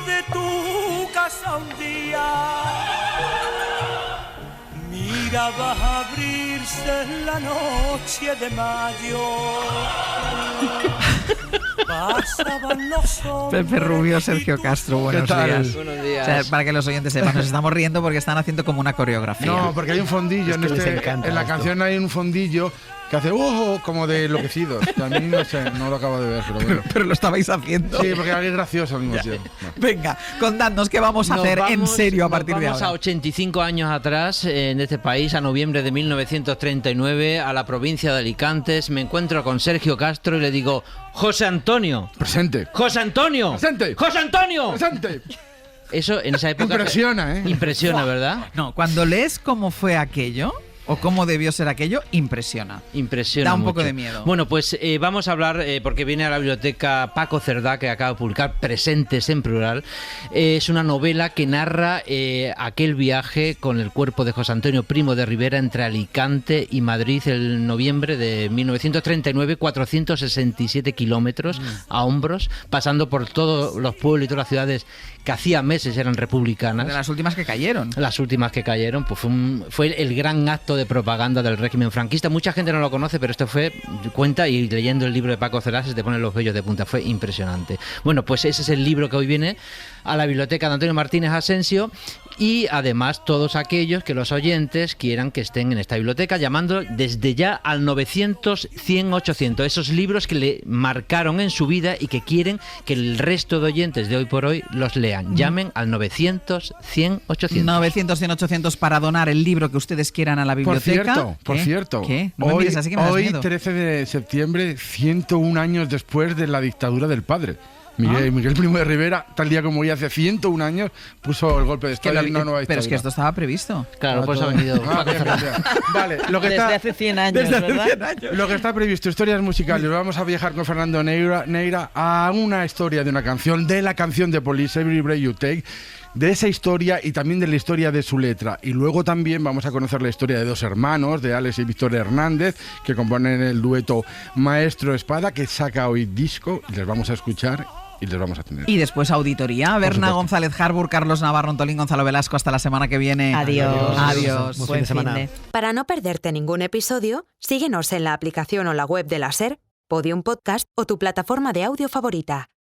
De tu casa un día, mira, va a abrirse en la noche de mayo. Pasaban los hombres. Pepe Rubio, Sergio Castro, buenos días. Buenos días. O sea, para que los oyentes sepan, nos estamos riendo porque están haciendo como una coreografía. No, porque hay un fondillo en la canción hay un fondillo que hace como de enloquecidos. A mí no sé, no lo acabo de ver, pero bueno. Pero lo estabais haciendo. Sí, porque es gracioso al mismo tiempo. No. Venga, contadnos qué vamos a hacer en serio a partir de ahora. Vamos a 85 años atrás en este país, a noviembre de 1939, a la provincia de Alicante. Me encuentro con Sergio Castro y le digo: José Antonio. Presente. José Antonio. Presente. José Antonio. Presente. Eso en esa época impresiona, ¿eh? Impresiona, ¿verdad? No, cuando lees cómo fue aquello o cómo debió ser aquello, impresiona. Impresiona. Da un mucho. poco de miedo. Bueno, pues vamos a hablar, porque viene a la biblioteca Paco Cerdá, que acaba de publicar Presentes en plural. Es una novela que narra aquel viaje con el cuerpo de José Antonio Primo de Rivera entre Alicante y Madrid el noviembre de 1939, 467 kilómetros a hombros, pasando por todos los pueblos y todas las ciudades que hacía meses eran republicanas. De las últimas que cayeron. Las últimas que cayeron, pues fue el gran acto de propaganda del régimen franquista. Mucha gente no lo conoce, pero esto cuenta, y leyendo el libro de Paco Cerdá se te ponen los vellos de punta. Fue impresionante. Bueno, pues ese es el libro que hoy viene a la biblioteca de Antonio Martínez Asensio, y además todos aquellos que los oyentes quieran que estén en esta biblioteca, llamando desde ya al 900-100-800, esos libros que le marcaron en su vida y que quieren que el resto de oyentes de hoy por hoy los lean. Llamen al 900-100-800. 900-100-800 para donar el libro que ustedes quieran a la biblioteca. Por cierto, ¿Qué? No me mires así que me das hoy miedo. 13 de septiembre, 101 años después de la dictadura del padre. Miguel Primo de Rivera, tal día como hoy hace 101 años, puso el golpe de Estado y una nueva dictadura. Pero es que esto estaba previsto. Claro, pues ha venido. Vale, lo que desde está, hace 100 años, ¿verdad? 100 años. Lo que está previsto, historias musicales. Vamos a viajar con Fernando Neira a una historia de una canción, de la canción de Police, Every Breath You Take, de esa historia y también de la historia de su letra. Y luego también vamos a conocer la historia de dos hermanos, de Alex y Víctor Hernández, que componen el dueto Maestro Espada, que saca hoy disco, y les vamos a escuchar y les vamos a tener. Y después auditoría. Berna González Harbour, Carlos Navarro, Antolín Gonzalo Velasco. Hasta la semana que viene. Adiós. Adiós. Buen fin de semana. Para no perderte ningún episodio, síguenos en la aplicación o la web de la SER, Podium Podcast o tu plataforma de audio favorita.